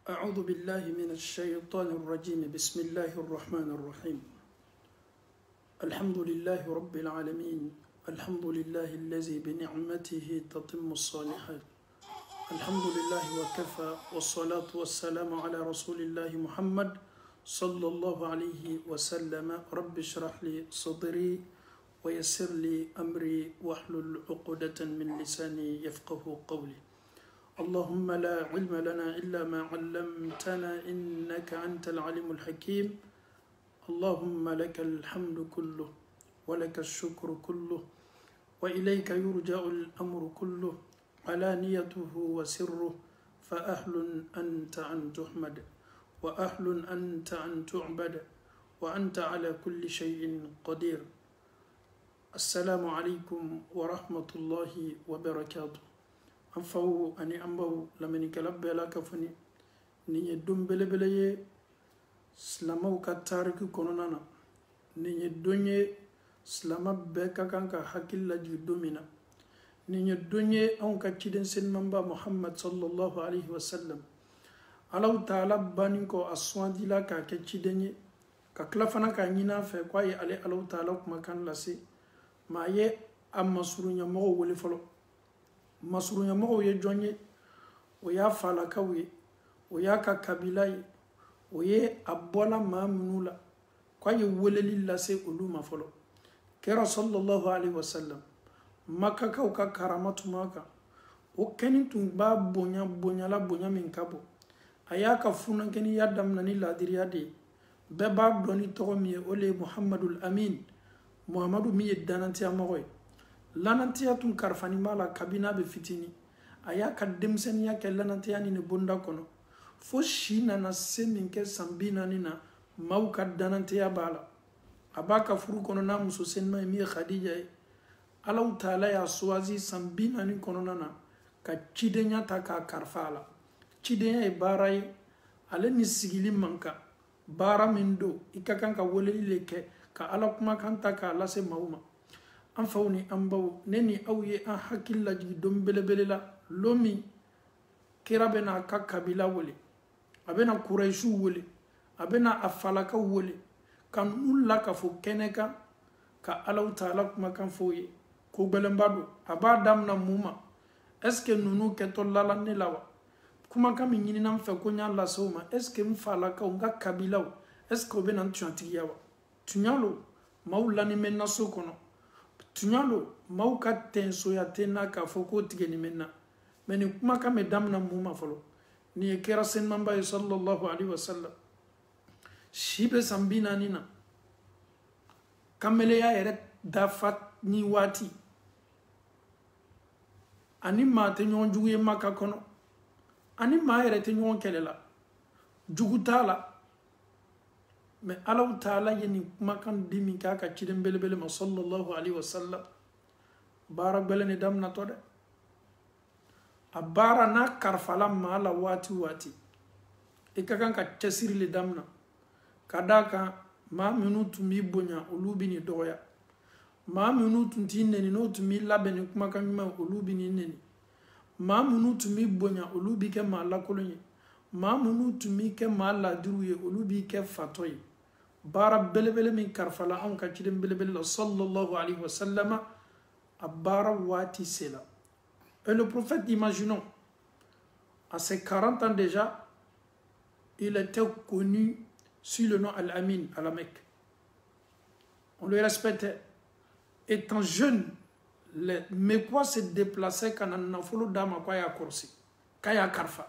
أعوذ بالله من الشيطان الرجيم بسم الله الرحمن الرحيم الحمد لله رب العالمين الحمد لله الذي بنعمته تتم الصالحات الحمد لله وكفى والصلاة والسلام على رسول الله محمد صلى الله عليه وسلم رب اشرح لي صدري ويسر لي أمري واحلل عقدة من لساني يفقه قولي اللهم لا علم لنا إلا ما علمتنا إنك أنت العليم الحكيم اللهم لك الحمد كله ولك الشكر كله وإليك يرجع الأمر كله علانيته وسره فأهل أنت أن تحمد وأهل أنت أن تعبد وأنت على كل شيء قدير السلام عليكم ورحمة الله وبركاته anfaw ani ambaw lamini kala bela kafani ni dum belebeleye slamaw ka tariki kononana ni donye slama be ka kanka hakilla ji domina ni donye on ka ciden sen mamba muhammad sallallahu alaihi wasallam alaw taala banin ko aswandila ka ke cidenye ka klafana ka nyina fe kwaye ale alaw taala kuma kan lase maye amma surunya mo wole folo masurunya mo ye jonye o ya fala kawe o ya ka kabilai o ye abola mamnula kwa ye weleli lase uluma folo kera sallallahu alaihi wasallam makka ka ka karamatu maka o kenin tun ba bonya la bonya min kabo aya ka funan keni yadam nani ladiriya de be ba doni to mi ole muhammadul amin muhammadu mi dananti amoy lanantiya tun karfani mala kabina be fitini aya ka demseniya ke lanantiya ni bunda kono fo shina na semin ke sambina ni na mauka danantiya bala abaka furu kono na muso senma mi khadija alaw taala ya swazi sambina ni kono na ka cidenya ta ka karfala cidenya e baray ale ni sigili manka bara mindo ikakan ka woleli leke ka ala kuma kanta ka lase mauma anfawni ambaw neni awye an hakilla ji dom belebele la lomi kirabe na ka kabila wole abena quraishu wole abena afalaka wole kan ulla ka fo keneka ka alaw taala kuma kan foye ko belembado abadam na muma est ce nunu ke to lala ne lawa kuma kam nyini nam fe ko nyalla soma est ce mfalaka nga kabila est ce ko bena tuantiyawa tunyalo maulani menna sokono tunyalo mauka tenso ya tena ka foko tigeni menna meni kuma ka medam na muma folo ni kera sen mamba sallallahu alaihi wasallam shibe sambina nina kamele ya ere dafat ni wati ani ma te nyon juguye maka kono ani ma ere te nyon kelela jugutala mais alaw taala yeni makan dimi kaka cidem belebele ma sallallahu alaihi wasallam bara belene damna to de abara na karfala mala wati e kakan ka tesiri le damna kadaka ma minutu mi bonya ulubini doya ma minutu tineni no tu mi labeni kuma kan ma ulubini neni ma minutu mi bonya ulubi ke ma la kolonye ma minutu mi ke ma la duruye ulubi ke fatoyi bara belebele min karfala an ka cidem belebele sallallahu alayhi wa sallam abara wati sela et le prophète, imaginons à ses 40 ans déjà il était connu sous le nom Al-Amin à la Mecque, on le respectait étant jeune. Mais quoi se déplacer quand on a follow dama quoi ya korsi kaya karfa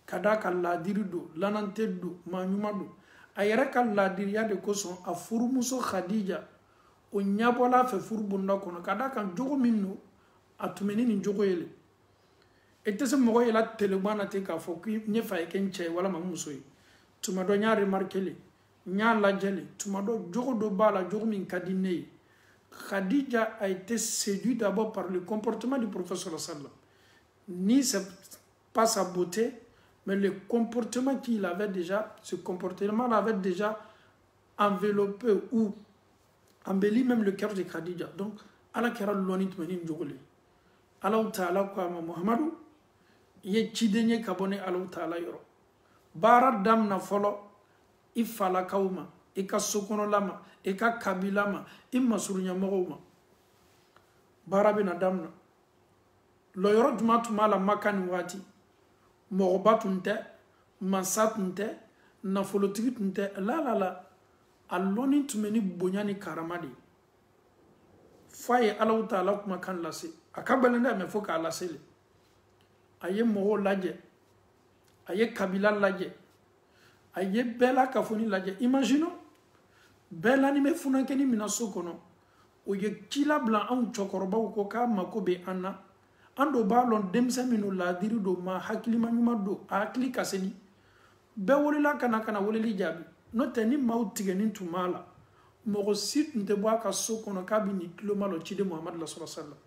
kadaka la dirido lanantedo manyumado ayere ka ladiriya de koson a furumuso khadija o nyabola fe furbunda kono kada kan jogo minno atumeni ni jogo yele etese mogo yela telebana te ka foki nyefa eken che wala mamuso yi tumado nya remarquele nya lajele tumado jogo do bala jogo min kadine Khadija a été séduite d'abord par le comportement du professeur sallam, ni pas sa beauté, mais le comportement qu'il avait déjà, ce comportement l'avait déjà enveloppé ou embelli même le cœur de Khadija. Donc, Allah kera lonit menin jogole. Allah ta'ala kwa Muhammadu ye chidenye kabone Allah ta'ala yoro. baara damina fɔlɔ i falakaw ma i ka sokɔnɔla ma i ka kabila ma i masuruɲɛmɔgɔw ma baara bɛna damina lɔyɔrɔ juma tun b'a la Maka nin waati mɔgɔba tun tɛ mansa tun tɛ nafolotigi tun tɛ la a lɔnni tun bɛ ni bonya ni karama de f'a ye Alahu Taala kumakan lase a ka gɛlɛn dɛ mɛ fo k'a lase le a ye mɔgɔw lajɛ a ye kabila lajɛ a ye bɛɛ la kafoni lajɛ imaginons bɛɛ la ni bɛ funankɛni min na so kɔnɔ o ye ci labila anw cɛkɔrɔbaw ko k'a mako bɛ an na an dun b'a lɔn denmisɛn minnu laadiri don ma hakilima ɲuman don a hakili ka seni bɛɛ wulila ka na weleli jaabi n'o tɛ ni maaw tigɛni tun b'a la mɔgɔ si tun tɛ bɔ a ka so kɔnɔ k'a bɛ nin tulo ma lɔ ciden Muhamadu la sallallahu alaihi wasallam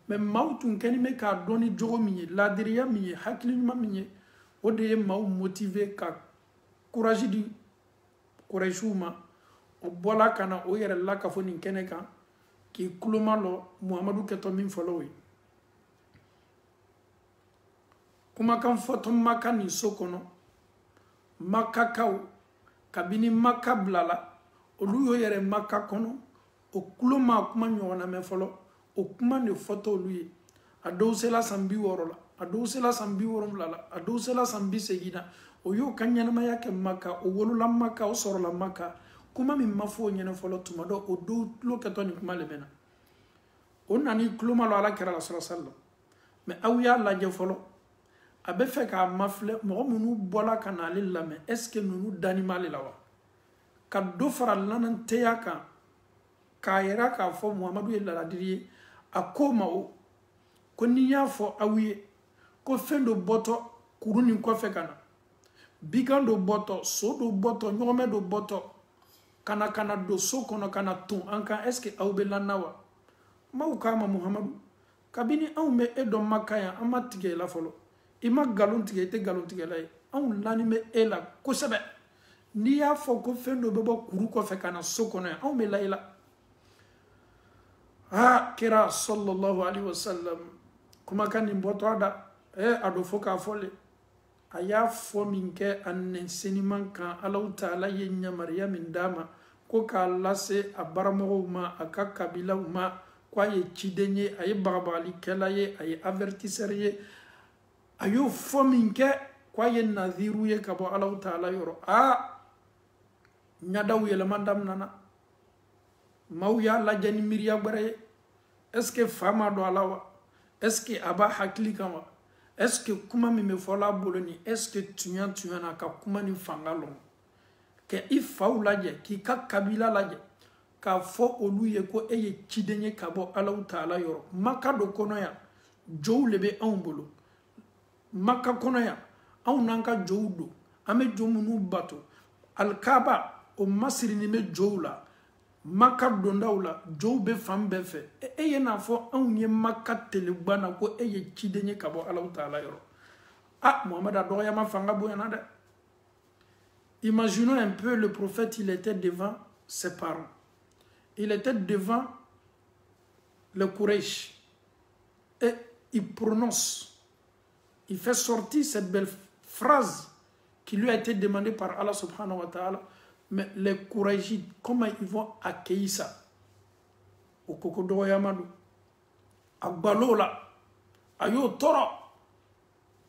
mɛ maaw tun kɛni bɛ k'a dɔn ni jogo min ye laadiriya min ye hakili ɲuman min ye o de ye maaw motiver ka courage di Quraishiw ma o bɔla ka na o yɛrɛ la ka fɔ nin kɛnɛ kan k'i tulo ma lɔ Muhamadu kɛtɔ min fɔlɔ ye kumakan fɔtɔ Maka nin so kɔnɔ Makakaw kabini Maka bilala olu y'o yɛrɛ Maka kɔnɔ o tulo ma kuma ɲɔgɔn na mɛn fɔlɔ o kuma de fɔtɔ olu ye a dɔw sela san 60 la a dɔw sela san 70 la a dɔw sela san 80 na o y'o ka ɲɛnamaya kɛ Maka o wolola Maka o sɔrɔla Maka kuma min ma fɔ o ɲɛnɛ fɔlɔ tuma dɔ o dɔw tulo kɛtɔ nin kuma le bɛ na o nani tulo ma lɔ Alakira la sallallahu alaihi wasallam mɛ aw y'a lajɛ fɔlɔ a bɛ fɛ k'a mafilɛ mɔgɔ minnu bɔla ka n'ale lamɛn est-ce que ninnu dani m'ale la wa ka dɔ fara lananteya kan k'a yira k'a fɔ Muhamadu ye laadiri ye a ko ma o ko ni y'a fɔ aw ye ko fɛn dɔ bɔtɔ kuru nin kɔfɛ ka na bikan dɔ bɔtɔ so dɔ bɔtɔ ɲɔgɔmɛ dɔ bɔtɔ ka na don so kɔnɔ ka na ton an kan est-ce que aw bɛ lanna wa maaw k'a ma Muhamadu kabini anw bɛ e dɔn Maka yan an ma tigɛ e la fɔlɔ i ma nkalon tigɛ i tɛ nkalon tigɛla ye anw lani bɛ e la kosɛbɛ n'i y'a fɔ ko fɛn dɔ bɛ bɔ kuru kɔfɛ ka na so kɔnɔ yan anw bɛ la i la kira sallallahu alaihi wasallam kumakan nin bɔtɔ a da a do fo k'a fɔ le a y'a fɔ min kɛ a nɛnseniman kan Alahu Taala ye yamaruya min d'a ma ko k'a lase a baramɔgɔw ma a ka kabilaw ma ko a ye ciden ye a ye bagabagalikɛla ye a ye avertisseur ye a y'o fɔ min kɛ ko a ye naziru ye ka bɔ Alahu Taala yɔrɔ ɲadaw yɛlɛma daminana maaw y'a lajɛ ni miiriya gbɛrɛ ye est-ce que fa ma don a la wa est-ce que a b'a hakili kan wa est-ce que kuma min bɛ fɔla a bolo nin est-ce que tuɲa na a ka kuma ni fanga lɔn ka i faw lajɛ k'i ka kabila lajɛ k'a fɔ olu ye ko e ye ciden ye ka bɔ Alahu Taala yɔrɔ Maka dɔ kɔnɔ yan jow le bɛ anw bolo Maka kɔnɔ yan anw n'an ka jow don an bɛ jo minnu bato Alikaba o masirinin bɛ jow la Maka dondaw la jow bɛ fan bɛɛ fɛ e ye n'a fɔ anw ye Maka telegba na ko e ye ciden ye ka bɔ Alahu Taala yɔrɔ Muhamadu a dɔgɔyama fanga bonyana dɛ imaginons un peu le prophète il était devant ses parents il était devant le Quraysh et il prononce il fait sortir cette belle phrase qui lui a été demandée par Allah subhanahu wa ta'ala. Mais les Qurayshites, comment ils vont accueillir ça? Au Kokodo Yamadou, à Balola, à Yotoro,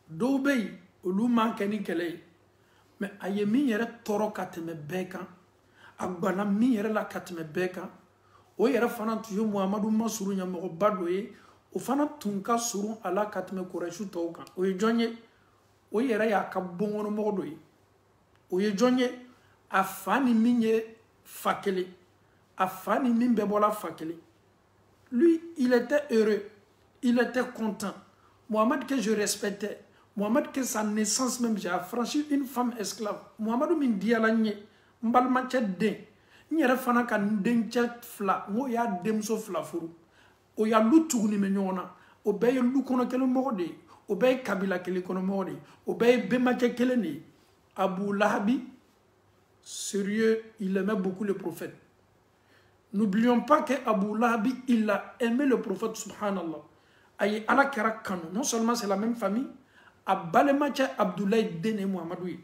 Dobey, au Louman Kenikele. Mais à Yemi yere Toro Kateme Bekan, à Banami yere la Kateme Bekan, o yere Fana Tuyo Muhammadu Masuru Yamoro Badoye, o Fana Tunka Surun ala Kateme Qurayshu Tokan, o Yjonye, o yere Yakabongo Mordoye, o Yjonye. A fani minye fakele, a fani min bebola fakele. Lui, il était heureux, il était content. Mohamed que je respectais, Mohamed que sa naissance même j'ai affranchi une femme esclave. Mohamed min dialanye, mbalma de, nyere fana ka ndenche fla, ngo ya demso fla furu. O ya lutu ni menyona, o beye lukono kele morde, o beye kabila kele kono morde, o beye bemache kele ni. Abu Lahabi, sérieux, il aimait beaucoup le prophète. N'oublions pas que Abu Lahabi, il a aimé le prophète, subhanallah. Aïe, ala kara kanu. Non seulement c'est la même famille, Abalemacha Abdoulaye Dene Muhammadoui.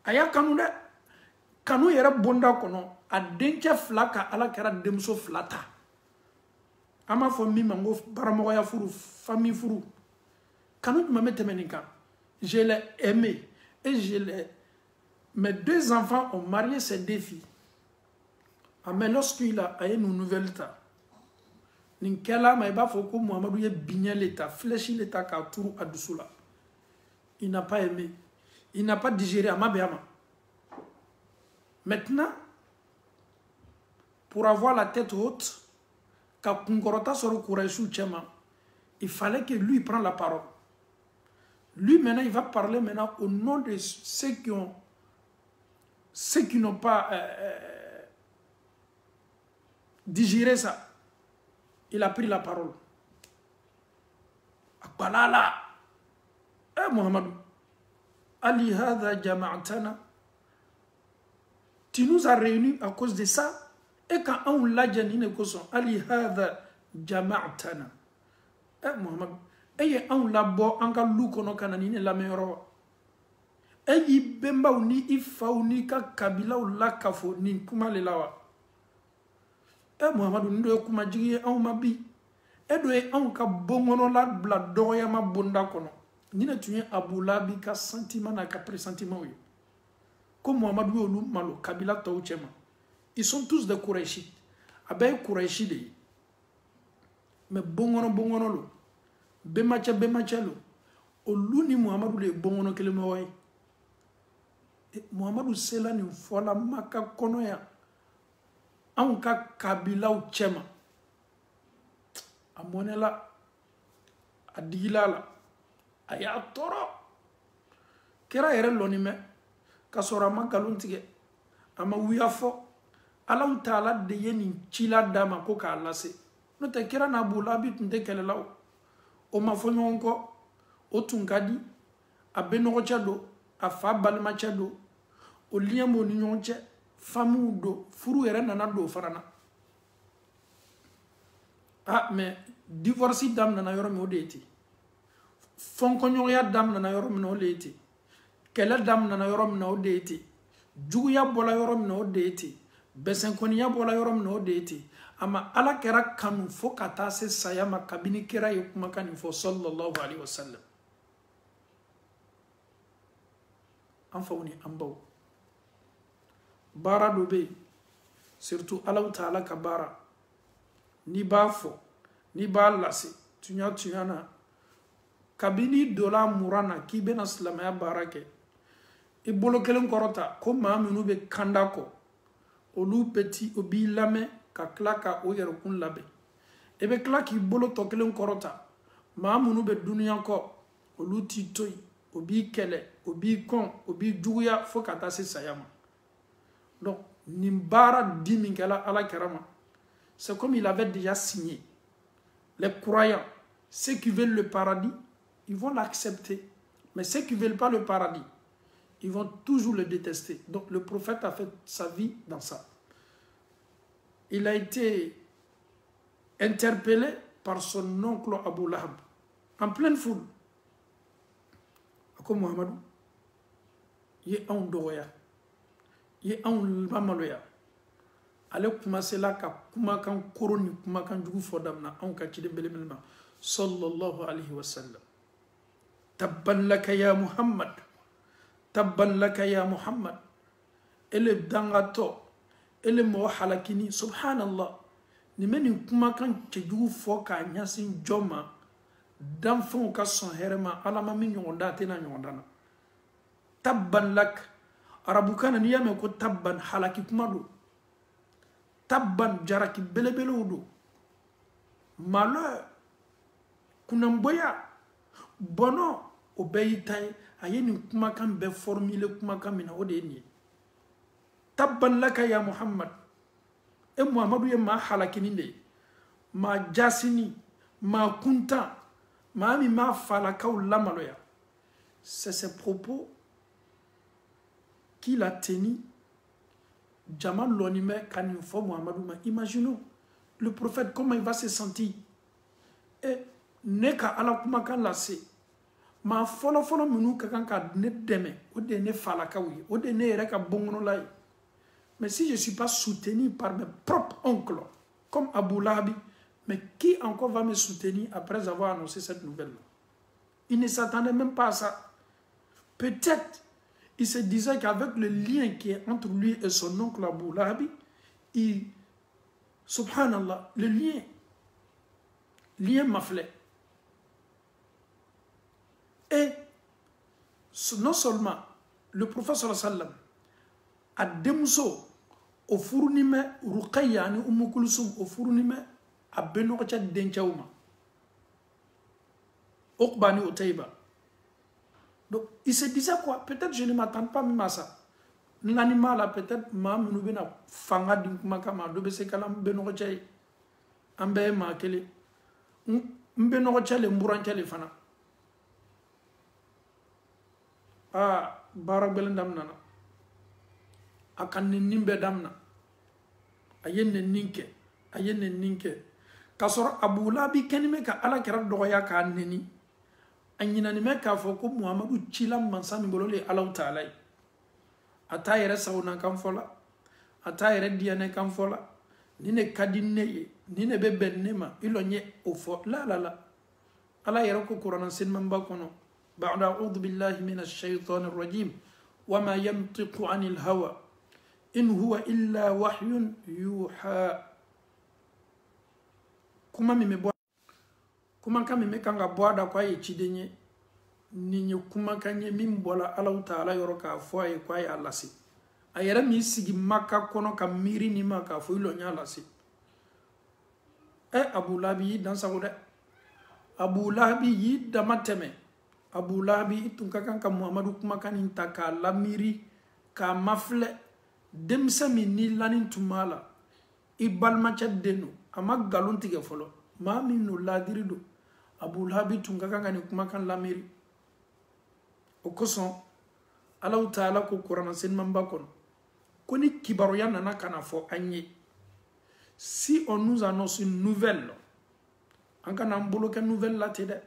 aya kanu de kanu yere bonda kono a denke flaka ala kera demso flata ama fo mi mango baramogo ya furu famille furu kanu ma metemenika je l'ai aimé et je l'ai mes 2 enfants ont marié ces 2 filles mais lorsqu'il a une nouvelle ta ninkela ma iba fo ko Muhammadu ye binya l'état fléchi l'état ka tour à dusula il n'a pas aimé il n'a pas digéré ama beama maintenant pour avoir la tête haute ka kunkorota soro Quraishu chema il fallait que lui prenne la parole. Lui maintenant il va parler maintenant au nom de ceux qui n'ont pas digéré ça. Il a pris la parole. Akbalala. Muhammad. Ali hadha jama'atana. Tu nous as réunis à cause de ça. Et quand on l'a dit, Ali hadha jama'atana. Muhammad. Et on l'a bo anga lukono kanani ne la meilleure. Et bemba uni ifauni ka kabila ou la kafo ni kuma le lawa. Muhammadu ndo kuma jigi an mabi edo e an ka bongono la bla doya ma bonda kono nina tunye abulabi ka sentiment na ka pressentiment yo comme Muhammadu yolu malo kabila taw chema ils sont tous des Quraishi abay Quraishi de mais bongono lo be macha lo oluni Muhammadu le bongono kele mo way Muhammadu sela ni fola maka kono ya anka kabila u chema amonela adigilala aya toro kera yere lonime kasora magaluntige ama wiyafo alaw taala de yeni chila dama ko ka lase no te kera na bula bit nde kelelaw o mafonyo o tungadi abeno chado afa balma chado o liamo ni nyonche famu do furu yere nana do farana mais divorce dam nana yoro mi odeti fonkonyo ya dam nana yoro mi no leti kele dam nana yoro mi no odeti jugu ya bola yoro mi no odeti besen koni ya bola yoro mi no odeti ama ala kera kanu fo kata se sayama kabini kera yekuma kan fo sallallahu alaihi wasallam an fawni ambaw bara dobe surtout Allah Ta'ala ka bara ni ba fo ni ba lasi tunya na kabini dola murana ki bena islamaya barake e bolo kelen korota ko ma minu be kandako olu petit obi lame ka klaka o yero kun labe e be klaki bolo to kelen korota ma minu be dunya ko olu titoy obi kele obi kon obi juguya fo kata se sayama. Donc, Nimbara dit Minkela ala Karama. C'est comme il avait déjà signé. Les croyants, ceux qui veulent le paradis, ils vont l'accepter. Mais ceux qui ne veulent pas le paradis, ils vont toujours le détester. Donc, le prophète a fait sa vie dans ça. Il a été interpellé par son oncle Abu Lahab, en pleine foule. Comme Muhammad, il est en Doya. Ye an mamaloya ale kuma sela ka kuma kan koroni kuma kan jugu fodamna an ka ci de belebelma sallallahu alaihi wasallam tabban laka ya muhammad ele dangato ele mo halakini subhanallah ni meni kuma kan ci jugu fo ka nyasin joma dan fon ka son herema alama min yonda tena yondana tabban lak arabu kana ni yame ko tabban halaki kuma do tabban jaraki belebele do malheur kunamboya bono obeyitay ayeni kuma kan be formule kuma kan mina ode ni tabban laka ya muhammad e muhammadu ye ma halaki ni de ma jasini ma kunta ma mi ma falaka lamaloya. C'est ces propos qu'il a tenu Jamal Lonime Kanifo Muhammadou. Imaginons le prophète, comment il va se sentir. Et Neka Alakumakan Lassé, ma folo minu ka kan ka ne deme o de ne falakawi o de ne yere ka bongono lai. Mais si je ne suis pas soutenu par mes propres oncles, comme Abu Lahabi, mais qui encore va me soutenir après avoir annoncé cette nouvelle? Il ne s'attendait même pas à ça. Peut-être, il se disait qu'avec le lien qui est entre lui et son oncle Abu Lahabi, subhanallah, le lien maflé. Et non seulement le prophète sallallahu alayhi wa sallam a démoussé au fournime Ruqayya ni Umm Kulsum au fournime a benocha denchauma Uqba ni Utayba. Donc il se disait quoi? Peut-être je ne m'attends pas même à ça. L'animal là peut-être ma menubena fanga dinkuma kama dobe se kala benocha ambe ma kele mbenocha le mburancha le fana. Ah barak belendam nana akan nimbe damna ayenne ninke kasor Abu Lahabi kenime ka ala kera doya ka neni anyina ni me ka fo ko Muhammadu chila mansa mi bolole Allah Taala ata yere sawna kan fola ata yere diane kan fola ni ne kadinne ye ni ne be bennema ilonye o fo la ala yere ko Qur'an sin mamba kono ba'da a'udhu billahi minash shaitanir rajim wama yantiqu anil hawa in huwa illa wahyun yuha. Kuma mime kanga boada kwa ye chidenye ninye kuma kanye mimbola Allah Taala yoro ka fo ye kwa ya lasi ayera mi sigi Makka kono ka miri ni maka fo ilo nya lasi Abu Lahabi dan sagoda Abu Lahabi yi damateme Abu Lahabi itunka kanka Muhammadu kuma kanin taka lamiri ka mafle demsami ni lanin tumala ibalma chaddenu ama galon tige folo ma minu ladirido Abu Lahabi tunka kanka ni kuma kan lamiri o koson Allah Taala ko Qur'an sen mamba kono koni kibaro ya nana kana fo anye si on nous annonce une nouvelle anka na mboloke nouvelle la tede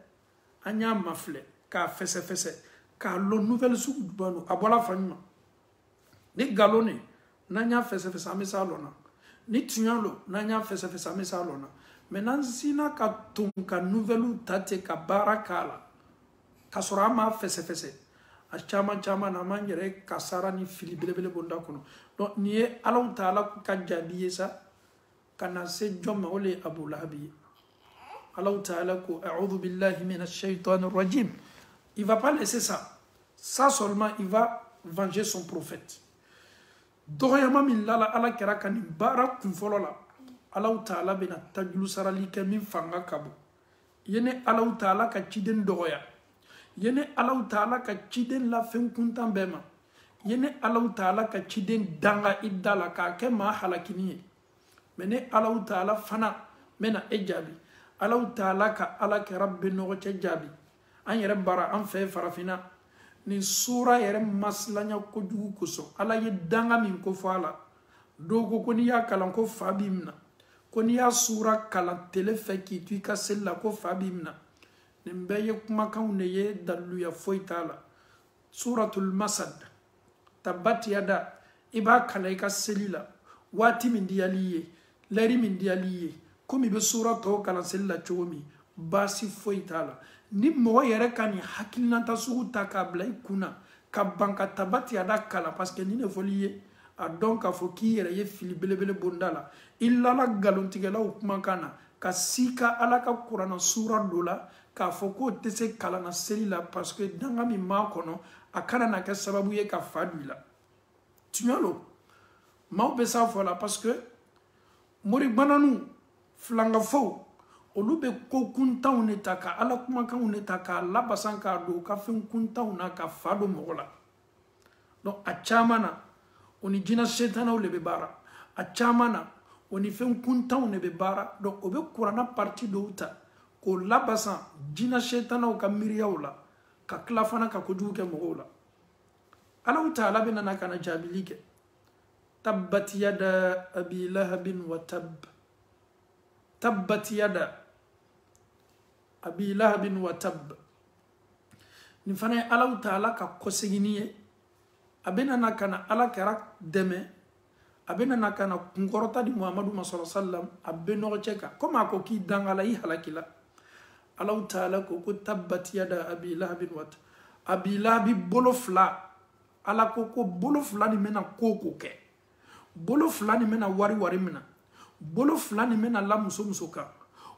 anya mafle ka fese ka lo nouvelle su banu abola fanima ni galone nanya fese amesa lona ni tunyalo nanya fese amesa lona maintenant sina ka tunka nouvelle tate ka barakala kasora ma fese a chama na mangere kasara ni fili belebele bonda kono donc ni Allah Taala ka jabiye sa kana se jomma ole Abu Lahabi Allah Taala ko a'udhu billahi minash shaitanir rajim. Il va pas laisser ça seulement il va venger son prophète. Doyama min lala ala kera kan bara kun folo la Allah Taala bena tajlu sarali ke min fanga kabo yene Allah Taala ka ciden doya yene Allah Taala ka ciden la fen kuntan bema yene Allah Taala ka ciden danga idala ka ke ma halakini mene Allah Taala fana mena ejabi Allah Taala ka ala ke rabbi no ce jabi an yere bara an fe farafina ni sura yere maslanya ko jugu kuso ala ye danga min ko fala dogo ko ni ya kalan ko fabimna ko ni ya sura kala telefe ki tu ka sella ko fabimna nimbe ye kuma kan ne ye dalu ya foitala suratul masad tabat yada iba kala ka selila wati min diyaliye lari min diyaliye komi be sura to kala sella chomi basi foitala ni mo yere kan hakilnanta sugu ta ka bla ikuna ka banka tabati ada kala parce que ni ne foliye a donc a fo ki yere ye fili belebele bondala illa la galontigela o kuma kana ka sika ala ka Qur'an sura dola ka fo ko tese kala na selila parce que danga mi ma kono akana na ka sababu ye ka fadula tunyalo ma be sa fola parce que mori bananu flanga fo olube ko kuntaw ne taka ala kuma kan ne taka labasan ka do ka fen kuntaw na ka fado mogola donc a chamana oni jina shetana ole be bara a chamana oni fen kuntaw ne be bara donc obe Qur'ana parti do uta ko labasan jina shetana ka miriyawla ka klafana ka koju ke mogola Allah Taala bena na kana jabilike tabbat yada abi lahabin wa tabbat yada abi lahabin wa tab ni fana ye Allahu Taala ka kɔsegini ye a bɛna na kana Ala kɛra dɛmɛ a bɛna na kana kunkɔrɔta di Muhamadu ma sallallahu alaihi wasallam a bɛ nɔgɔ cɛ kan comme a ko k'i dangala i halakila Allahu Taala ko tabbat yada abi lahabin wat abi lahabi bolo fila Ala ko bolo fila ni mena ko kɛ bolo fila ni mena wari mina bolo fila ni mena la muso kan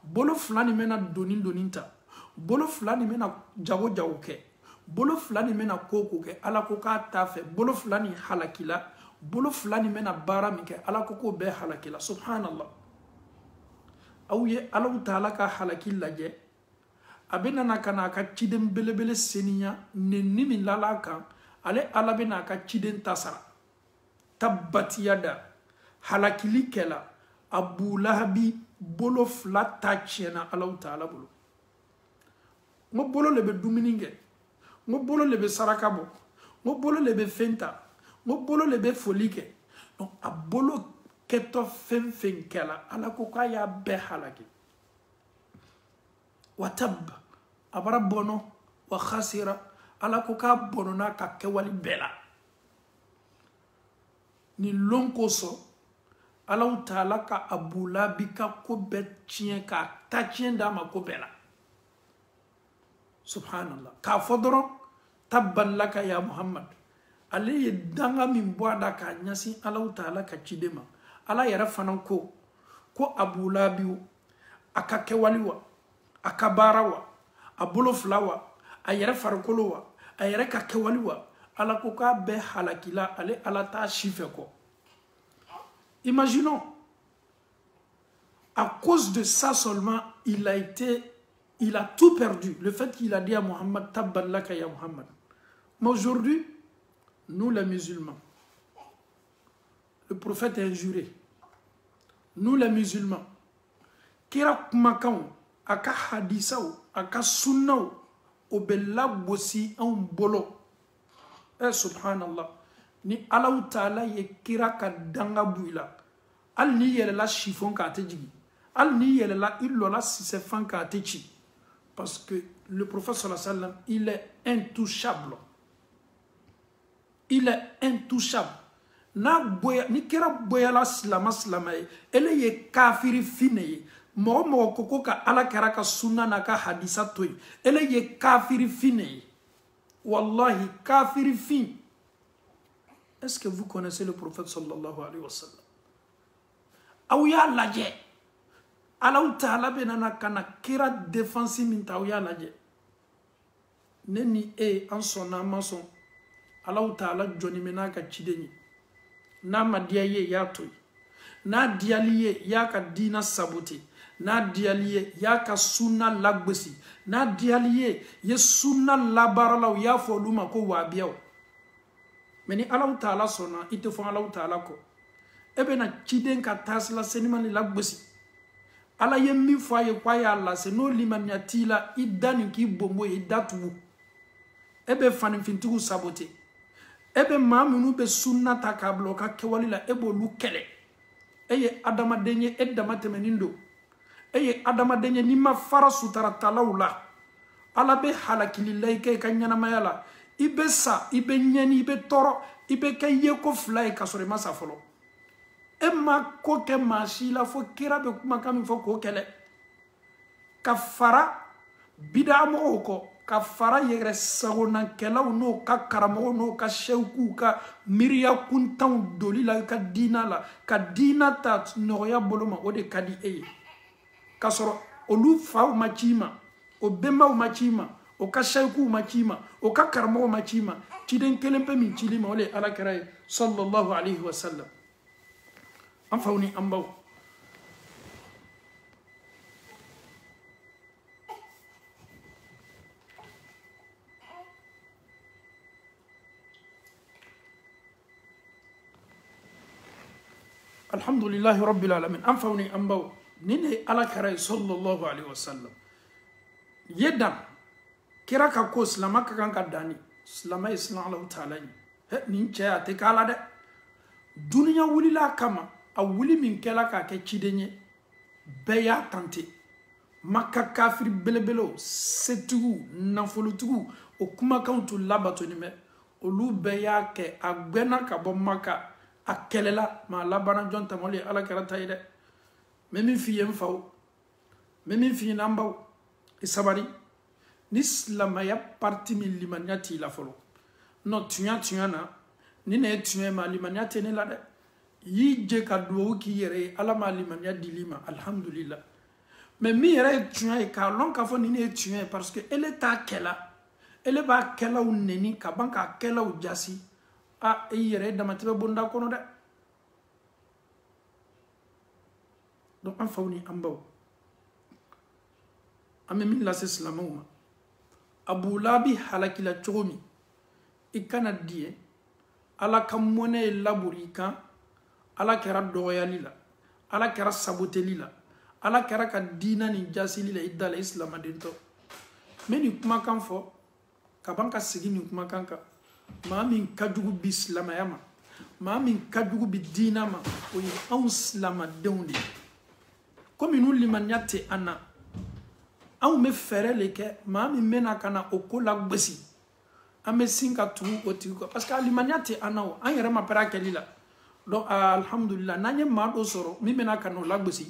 bolo fila ni mena donin ta bolo fila ni mena jago kɛ bolo fila ni mena ko kɛ Ala ko k'a t'a fɛ bolo fila ni halakila bolo fila ni mena baara min kɛ Ala ko bɛɛ halakila subhanallah aw ye Allahu Taala ka halaki lajɛ a bɛna na kana a ka ciden belebele seniya nenni min lala kan ale Ala bɛna a ka ciden tasara tabbat yada halakili kɛla Abu Lahabi bolo fila ta tiɲɛna Allahu Taala bolo ngo bolo le bɛ dumuni kɛ ngo bolo le bɛ saraka bɔ ngo bolo le bɛ fɛn ta ngo bolo le bɛ foli kɛ donc a bolo kɛtɔ fɛn kɛla Ala ko k'a y'a bɛɛ halaki watab a bara bɔnɔ wa khasira Ala ko k'a bɔnɔna ka kɛwali bɛɛ la ni lon kosɔn Allahu Taala ka Abu Lahabi ka ko bɛɛ tiɲɛ k'a ta tiɲɛ d'a ma ko bɛɛ la subhanallah k'a fɔ dɔrɔn tabban laka ya Muhammad ale ye danga min bɔ a da k'a ɲɛsin Allahu Taala ka ciden ma Ala yɛrɛ fana ko Abu Lahabi a ka kɛwali wa a ka baara wa a bolo fila wa a yɛrɛ farikolo wa a yɛrɛ ka kɛwali wa Ala ko k'a bɛɛ halakila ale Ala t'a si fɛ kɔ imaginons à cause de ça seulement il a tout perdu le fait qu'il a dit à Muhammad tabban laka ya Muhammad. Mais aujourd'hui nous les musulmans le prophète est injuré nous les musulmans kira kumakanw a ka hadisaw a ka sunnaw o bɛ lagosi anw bolo subhanallah ni Allahu Taala ye kira ka danga bɔ i la hali n'i yɛlɛla chiffon k'a tɛ jigin hali n'i yɛlɛla i lɔla sisɛfan k'a tɛ ci parce que le prophète sallallahu alayhi wa sallam il est intouchable ni kira boyala silama ye ele ye kafiri fine ye mɔgɔ ko ka Ala kɛra ka sunna n'a ka hadisa to yen ele ye kafiri fine ye wallahi kafiri fin. Est-ce que vous connaissez le prophète sallallahu alayhi wa sallam? Aw y'a lajɛ Allahu Taala bɛna na kana kira défense min ta aw y'a lajɛ ne ni e an sɔnna an ma sɔn Allahu Taala jɔnni bɛ n'a ka ciden ye n'a ma diya i ye y'a to yen n'a diyali ye y'a ka diina sabote n'a diyali ye y'a ka sunna lagosi n'a diyali ye sunna labaaralaw y'a fɔ olu ma ko wahabiyaw mais ni Allahu Taala sɔnna i tɛ fɔ Allahu Taala kɔ e bɛna ciden ka taasila senimani lagosi Ala ye min fɔ a ye k'a y'a lase n'o limaniya t'i la i da nin k'i bonbo ye i da tugu e bɛ fanifintigiw sabote e bɛ maa minnu bɛ sunna ta k'a bila o ka kɛwale la e b'olu kɛlɛ e ye adamaden ye e dama tɛmɛnen don e ye adamaden ye n'i ma fara sutaratalaw la Ala bɛ halakili la i kɛ i ka ɲɛnamaya la i bɛ sa i bɛ ɲɛni i bɛ tɔɔrɔ i bɛ kɛ yeko fila ye k'a sɔrɔ i ma sa fɔlɔ e ma ko kɛ maa si la fo kira bɛ kumakan min fɔ k'o kɛlɛ ka fara bidaa mɔgɔw kɔ ka fara yɛrɛ sagonakɛlaw n'o ka karamɔgɔw n'o ka sɛwukuw ka miiriya kuntanw doli la i ka diina la ka diina ta nɔgɔya bolo ma o de ka di e ye k'a sɔrɔ olu faw ma ci i ma o bɛnbaw ma ci i ma o ka sɛwukuw ma ci i ma o ka karamɔgɔw ma ci i ma ciden kelen pe min cili ma o de ye alakira ye sallallahu alayhi wa sallam an faw ni an baw alhamdulillahi rabbil alamin an faw ni an baw ni ne alakira ye sallallahu alayhi wa sallam ye dan kira ka ko silama ka kan ka danni silama ye silan Allahu Taala ye nin cɛ a tɛ k'a la dɛ duniya wulila a kama a wuli min kɛla k'a kɛ ciden ye bɛɛ y'a tante maka kafiri belebelo setugu nafolotugu o kumakan tu labatoni me olu bɛɛ y'a kɛ a gbɛna ka bɔ maka a kɛlɛla ma labana jɔn tamale ala kɛra ta ye dɛ mɛ min f'i ye n faw mɛ min f'i ye n'an baw i sabari ni silamaya parti min limaniya t'i la fɔlɔ non tuɲa na ni ne ye tuɲa ma limaniya tɛ ne la dɛ y'i je ka duwawu k'i yɛrɛ ye ala ma limaniya dil'i ma alhamdulillah mais min yɛrɛ ye tuɲa ye k'a lɔn k'a fɔ ni ne ye tuɲa ye parce que ele t'a kɛla ele b'a kɛlaw neni ka ban k'a kɛlaw jasi a i yɛrɛ ye damatɛmɛ bonda kɔnɔ dɛ donc an faw ni an baw an bɛ min lase silamɛw ma Abu Lahabi halakila cogo min i kana diɲɛ ala ka mɔnɛ ye laburi i kan ala kɛra dɔgɔyali la ala kɛra saboteli la ala kɛra ka diina ni jasili la i da la i silamaden tɔ n bɛ nin kumakan fɔ ka ban ka segin nin kumakan kan maa min ka jugu bi silamaya ma maa min ka jugu bi diina ma o ye anw silamadenw de ye komi n'u limaniya tɛ an na anw bɛ fɛɛrɛ de kɛ maa min bɛna ka na o ko la gosi an bɛ sin ka tugu o tigi kɔ parce que a limaniya tɛ an na o an yɛrɛ ma pɛrɛ a kɛli la donc alhamdulillah n'an ye maa dɔ sɔrɔ min bɛna ka na o la gosi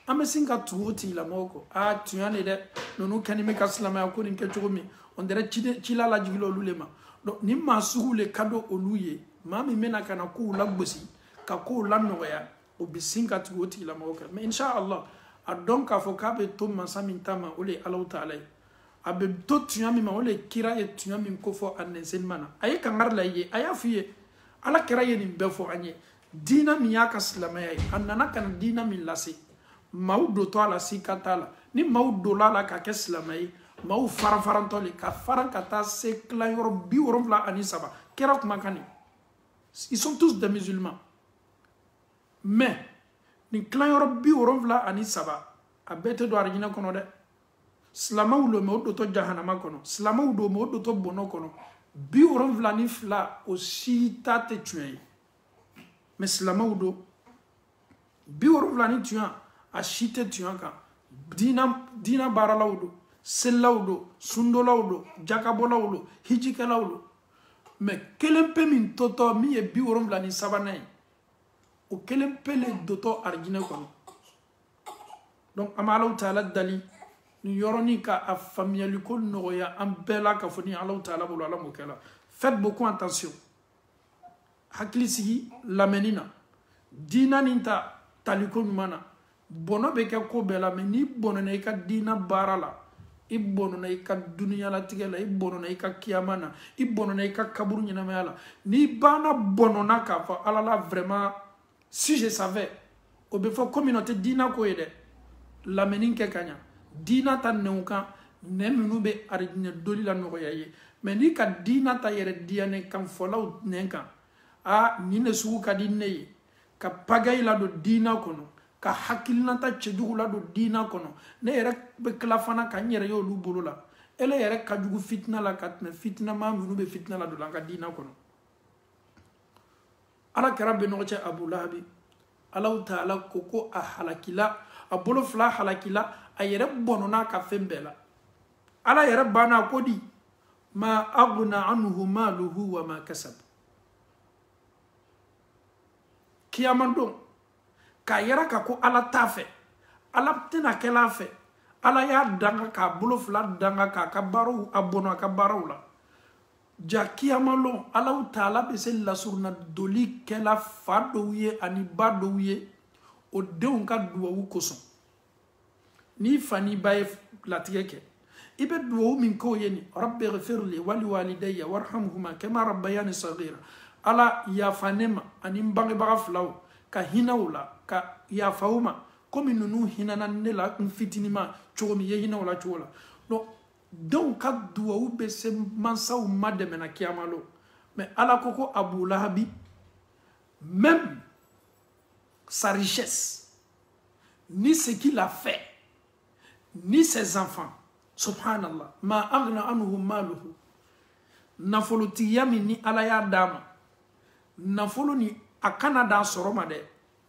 an bɛ sin ka tugu o tigilamɔgɔ kɔ a tuɲa de dɛ ninnu kɛni bɛ ka silamɛya ko nin kɛ cogo min on dirait cila lajigila olu le ma donc ni maa sugu le ka di olu ye maa min bɛna ka na kow la gosi ka kow la nɔgɔya o bɛ sin ka tugu o tigilamɔgɔ kɛ mais inshallah a dɔn k'a fɔ k'a bɛ to masa min ta ma o le ye Alahu Taala ye a bɛ to tuɲa min ma o le ye kira ye tuɲa min ko fɔ a nɛnsenima na a ye kangari la i ye a y'a f'i ye ala kɛra ye nin bɛɛ fɔ an ye diina min y'a ka silamɛya ye a nana ka na diina min lase maaw dotɔ a la sika t'a la ni maaw dola a la ka kɛ silamɛ ye maaw farafarantɔ le ka faran ka taa se tilayɔrɔ 73 kɛra kumakan nin ils sont tous des musulmans mais nin tilayɔrɔ 73 a bɛɛ tɛ don arijinɛ kɔnɔ dɛ silamɛw lo mɛ o dotɔ jahanama kɔnɔ silamɛw do mɛ o dotɔ bɔnɔ kɔnɔ 72 o si ta tɛ tiɲɛ ye mais silamɛw do 73 a si tɛ tiɲɛ kan diina baaralaw do selilaw do sundolaw do jakabɔlaw do hijikɛlaw do mais kelen pe min tɔtɔ min ye 73 ye o kelen pe le dotɔ arijinɛ kɔnɔ donc an bɛ Alahu Taala dali ni yɔrɔnin ka a faamuyali ko nɔgɔya an bɛɛ la ka fɔ ni Alahu Taala bolo ala m'o kɛ la faites beaucoup attention hakili sigi lamɛnni na diina nin ta taliko ɲuman na bɔnɔ bɛ kɛ ko bɛɛ la mais n'i bɔnɛna i ka diina baara la i bɔnɛna i ka duniyalatigɛ la i bɔnɛna i ka kiyama na i bɔnɛna i ka kaburu ɲɛnamaya la n'i banna bɔnɔna k'a fɔ ala la vraiment si je savais o bɛ fɔ communauté diina ko ye dɛ lamɛnni kɛ ka ɲa diina ta nɛnw kan nɛ minnu bɛ arijinɛ doli la nɔgɔya ye mais n'i ka diina ta yɛrɛ diyanɛ kan fɔlaw nɛn kan nin de sugu ka di ne ye ka pagayi la don diina kɔnɔ ka hakilinata cɛjugu la don diina kɔnɔ ne yɛrɛ bɛ tila fana ka n yɛrɛ ye olu bolo la ele yɛrɛ ka jugu fitina la ka tɛmɛ fitinama minnu bɛ fitina la don an ka diina kɔnɔ ala kɛra bɛ ɲɔgɔn cɛ Abu Lahabi Alahu Taala ko a halakila a bolo fila halakila a yɛrɛ bɔnɔna ka fɛn bɛɛ la ala yɛrɛ banna ko di ma aghna anhu maluhu wa ma kasab kiyama don k'a yɛrɛ ka ko ala t'a fɛ ala tɛna kɛla fɛ ala y'a danga k'a bolo fila danga k'a ka baaraw a bɔnɔ a ka baaraw la ja kiyama lon Alahu Taala bɛ se lasuruna doli kɛla fa dɔw ye ani ba dɔw ye o denw ka duwawu kosɔn n'i fa n'i ba ye latigɛ kɛ i bɛ duwawu min k'o ye nin rabbi ghfirli wali walidayya warhamhuma kama rabbayani saghira ala yafa ne ma ani n bangebaga filaw ka hinɛ u la ka yafa u ma komi ninnu hinɛna ne la n fitinima cogo min i ye hinɛ u la cogo la donc denw ka duwawu bɛ se mansaw ma dɛmɛna kiyama lo mais ala ko Abu Lahabi même sa richesse ni ce qu'il a fait ni ses enfants subhanallah ma aghna anhu maluhu nafolotigiya min ni ala y'a d'a ma nafolo ni a kana da sɔrɔ ma dɛ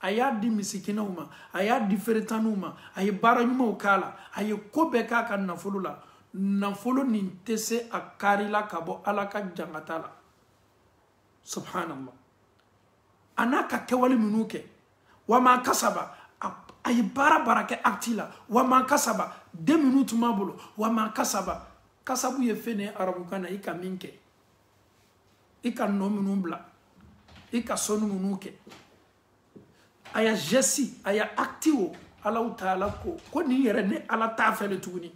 a y'a di misikinaw ma, a y'a di feretanw ma, a ye baara ɲumanw k'a la, a ye ko bɛɛ k'a ka nafolo la. Nafolo nin tɛ se a karila ka bɔ Ala ka jangata la. Subhanallah. A n'a ka kɛwale minnu kɛ, wa ma kasaba, a ye baara kɛ acte la, wa ma kasaba, den minnu tun b'a bolo, wa ma kasaba. Kasabu ye fɛn ye arabukan na i ka min kɛ, i ka nɔ minnu bila, i ka sɔnni minnu kɛ. A ya geste, a ya acte o, Alahu Taala ko nin yɛrɛ ne Ala t'a fɛ de tuguni.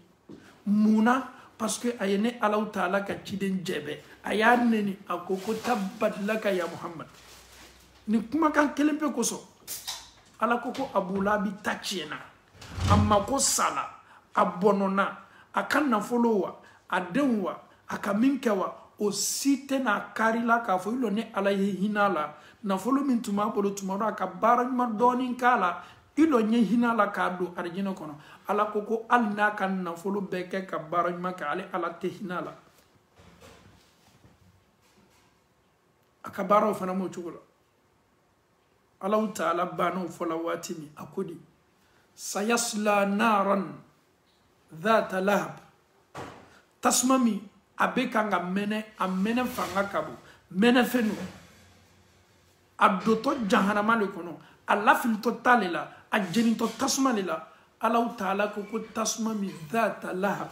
Munna? Parce que a ye ne Alahu Taala ka ciden jɛbɛ, a y'a neni, a ko tabbat laka ya Muhammad. Ni kumakan kelen pe kosɔn Ala ko Abu Lahabi ta tiɲɛna, a mako sala, a bɔnɔna, a ka nafolo wa, a denw wa, a ka min kɛ wa, o si tɛna kari la k'a fɔ ilo ne Ala ye hinɛ la, nafolo min tun b'a bolo tuma dɔ a ka baara ɲuman dɔɔni k'a la, ilo ɲɛ hinɛ la k'a don arijinɛ kɔnɔ. Ala ko hali n'a ka nafolo bɛɛ kɛ ka baara ɲuman kɛ, ale Ala tɛ hinɛ la. A ka baaraw fana m'o cogo la. Alahu Taala ban'o fɔla waati min, a ko di sayasla naran dhata lahab, tasuma min a bɛ kan ka mɛnɛ, a mɛnɛ fanga ka bon, mɛnɛ fɛn don, a dotɔ jahanama le kɔnɔ, a lafilitɔ ta le la, a jenitɔ tasuma le la. Alahu Taala ko tasuma min dhata lahab,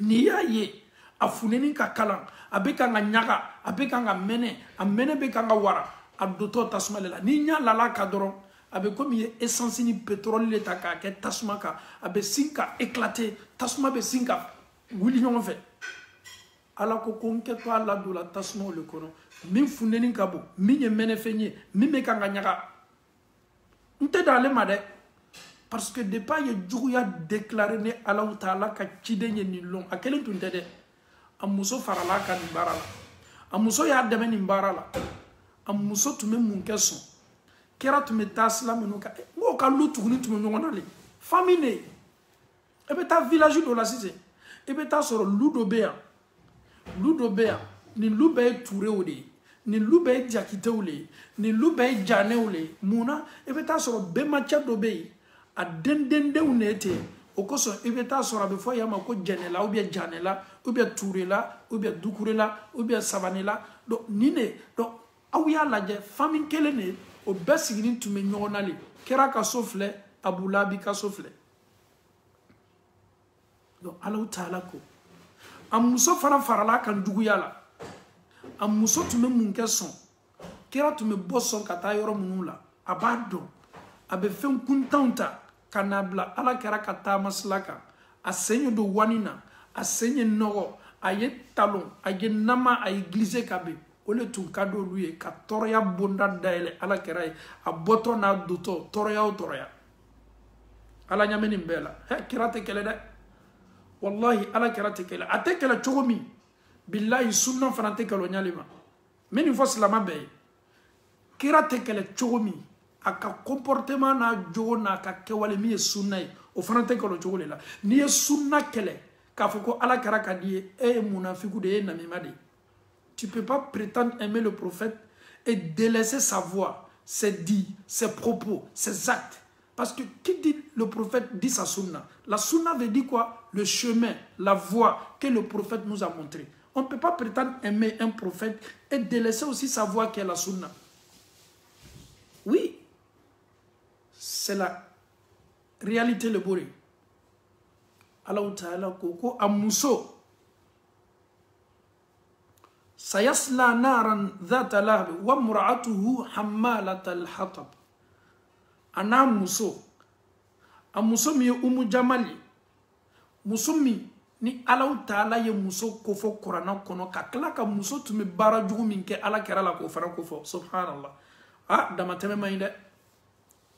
n'i y'a ye a funɛni ka kalan, a bɛ kan ka ɲaga, a bɛ kan ka mɛnɛ, a mɛnɛ bɛ kan ka wara, a dotɔ tasuma le la. N'i ɲa lala ka dɔrɔn, a bɛ komi ye essence ni pétrole le ta k'a kɛ tasuma kan, a bɛ sin ka éclater, tasuma bɛ sin ka wuli ɲɔgɔn fɛ. Ala ko n kɛtɔ a ladon la tasumaw le kɔnɔ, min funɛni ka bon, min ye mɛnɛfɛn ye, min bɛ kan ka ɲaga. N tɛ dan ale ma dɛ, parce que depuis a ye juguya déclaré ne Alahu Taala ka ciden ye nin lɔn, a kelen tun tɛ dɛ, a muso farala a kan nin baara la, a muso y'a dɛmɛ nin baara la, a muso tun bɛ mun kɛ sɔn, kɛra tun bɛ taa sila minnu kan, n k'o ka lu tuguni tun bɛ ɲɔgɔn na le, famille ne, e bɛ taa village dɔ la sisan, e bɛ taa sɔrɔ lu dɔ bɛ yan, lu dɔ bɛ yan, nin lu bɛɛ ye turew de ye, nin lu bɛɛ ye jakitew le ye, nin lu bɛɛ ye janɛw le ye. Munna? E bɛ taa sɔrɔ bɛnbacɛ dɔ bɛ yen, a dendendenw ne ten, o kosɔn i bɛ taa sɔrɔ a bɛ fɔ yan ma ko jɛnɛla ou bien janɛla ou bien turela ou bien dukurela ou bien sabanela. Donc nin de, donc aw y'a lajɛ famille kelen de, o bɛɛ sigilen tun bɛ ɲɔgɔn na le, kɛra ka so filɛ, Abu Lahabi ka so filɛ. Donc Alahu Taala ko a muso fana farala kan juguya la, a muso tun bɛ mun kɛ sɔn, kɛra tun bɛ bɔ sɔn ka taa yɔrɔ minnu la, a b'a dɔn, a bɛ fɛn kuntanw ta ka n'a bila Ala kɛra ka taama sira kan, a sen ye don wani na, a sen ye nɔgɔ, a ye talon, a ye nama, a ye glissé ka bin, o le tun ka di olu ye ka tɔɔrɔya bonda dayɛlɛ Ala kɛra ye, a bɔtɔ n'a dotɔ tɔɔrɔya o tɔɔrɔya. Ala ɲamɛ nin bɛɛ la, kira tɛ kɛlɛ dɛ, wallahi Ala kɛra tɛ kɛlɛ, a tɛ kɛlɛ cogo min, billahi sunna fana tɛ kɛlɛ o ɲali ma, n bɛ nin fɔ silama bɛɛ ye, kira tɛ kɛlɛ cogo min, a ka comportement n'a jogo n'a ka kɛwale min ye sunna ye, o fana tɛ kɛlɛ o cogo de la. N'i ye sunna kɛlɛ k'a fɔ ko Ala kɛra ka di ye, e ye munafiku de ye, e ye namima de ye. Tu peux pas prétendre aimer le prophète et délaisser sa voix, ses dits, ses propos, ses actes. Parce que qui dit le prophète dit sa sunna. La sunna veut dire quoi? Le chemin, la voie que le prophète nous a montré. On ne peut pas prétendre aimer un prophète et délaisser aussi sa voie qui est la sunna. Oui, c'est la réalité le bourré. Allah Ta'ala koko amuso. Sayasla naran dhata lahab wa mura'atuhu hammalat al-hatab. Ana muso. Amuso mi jamali. Muso mi ni Allah Ta'ala ye muso kofo Qur'ana kono ka kila ka muso tumi bara jugu min ke ala kera la ko fara kofo subhanallah. Ah damateme may de.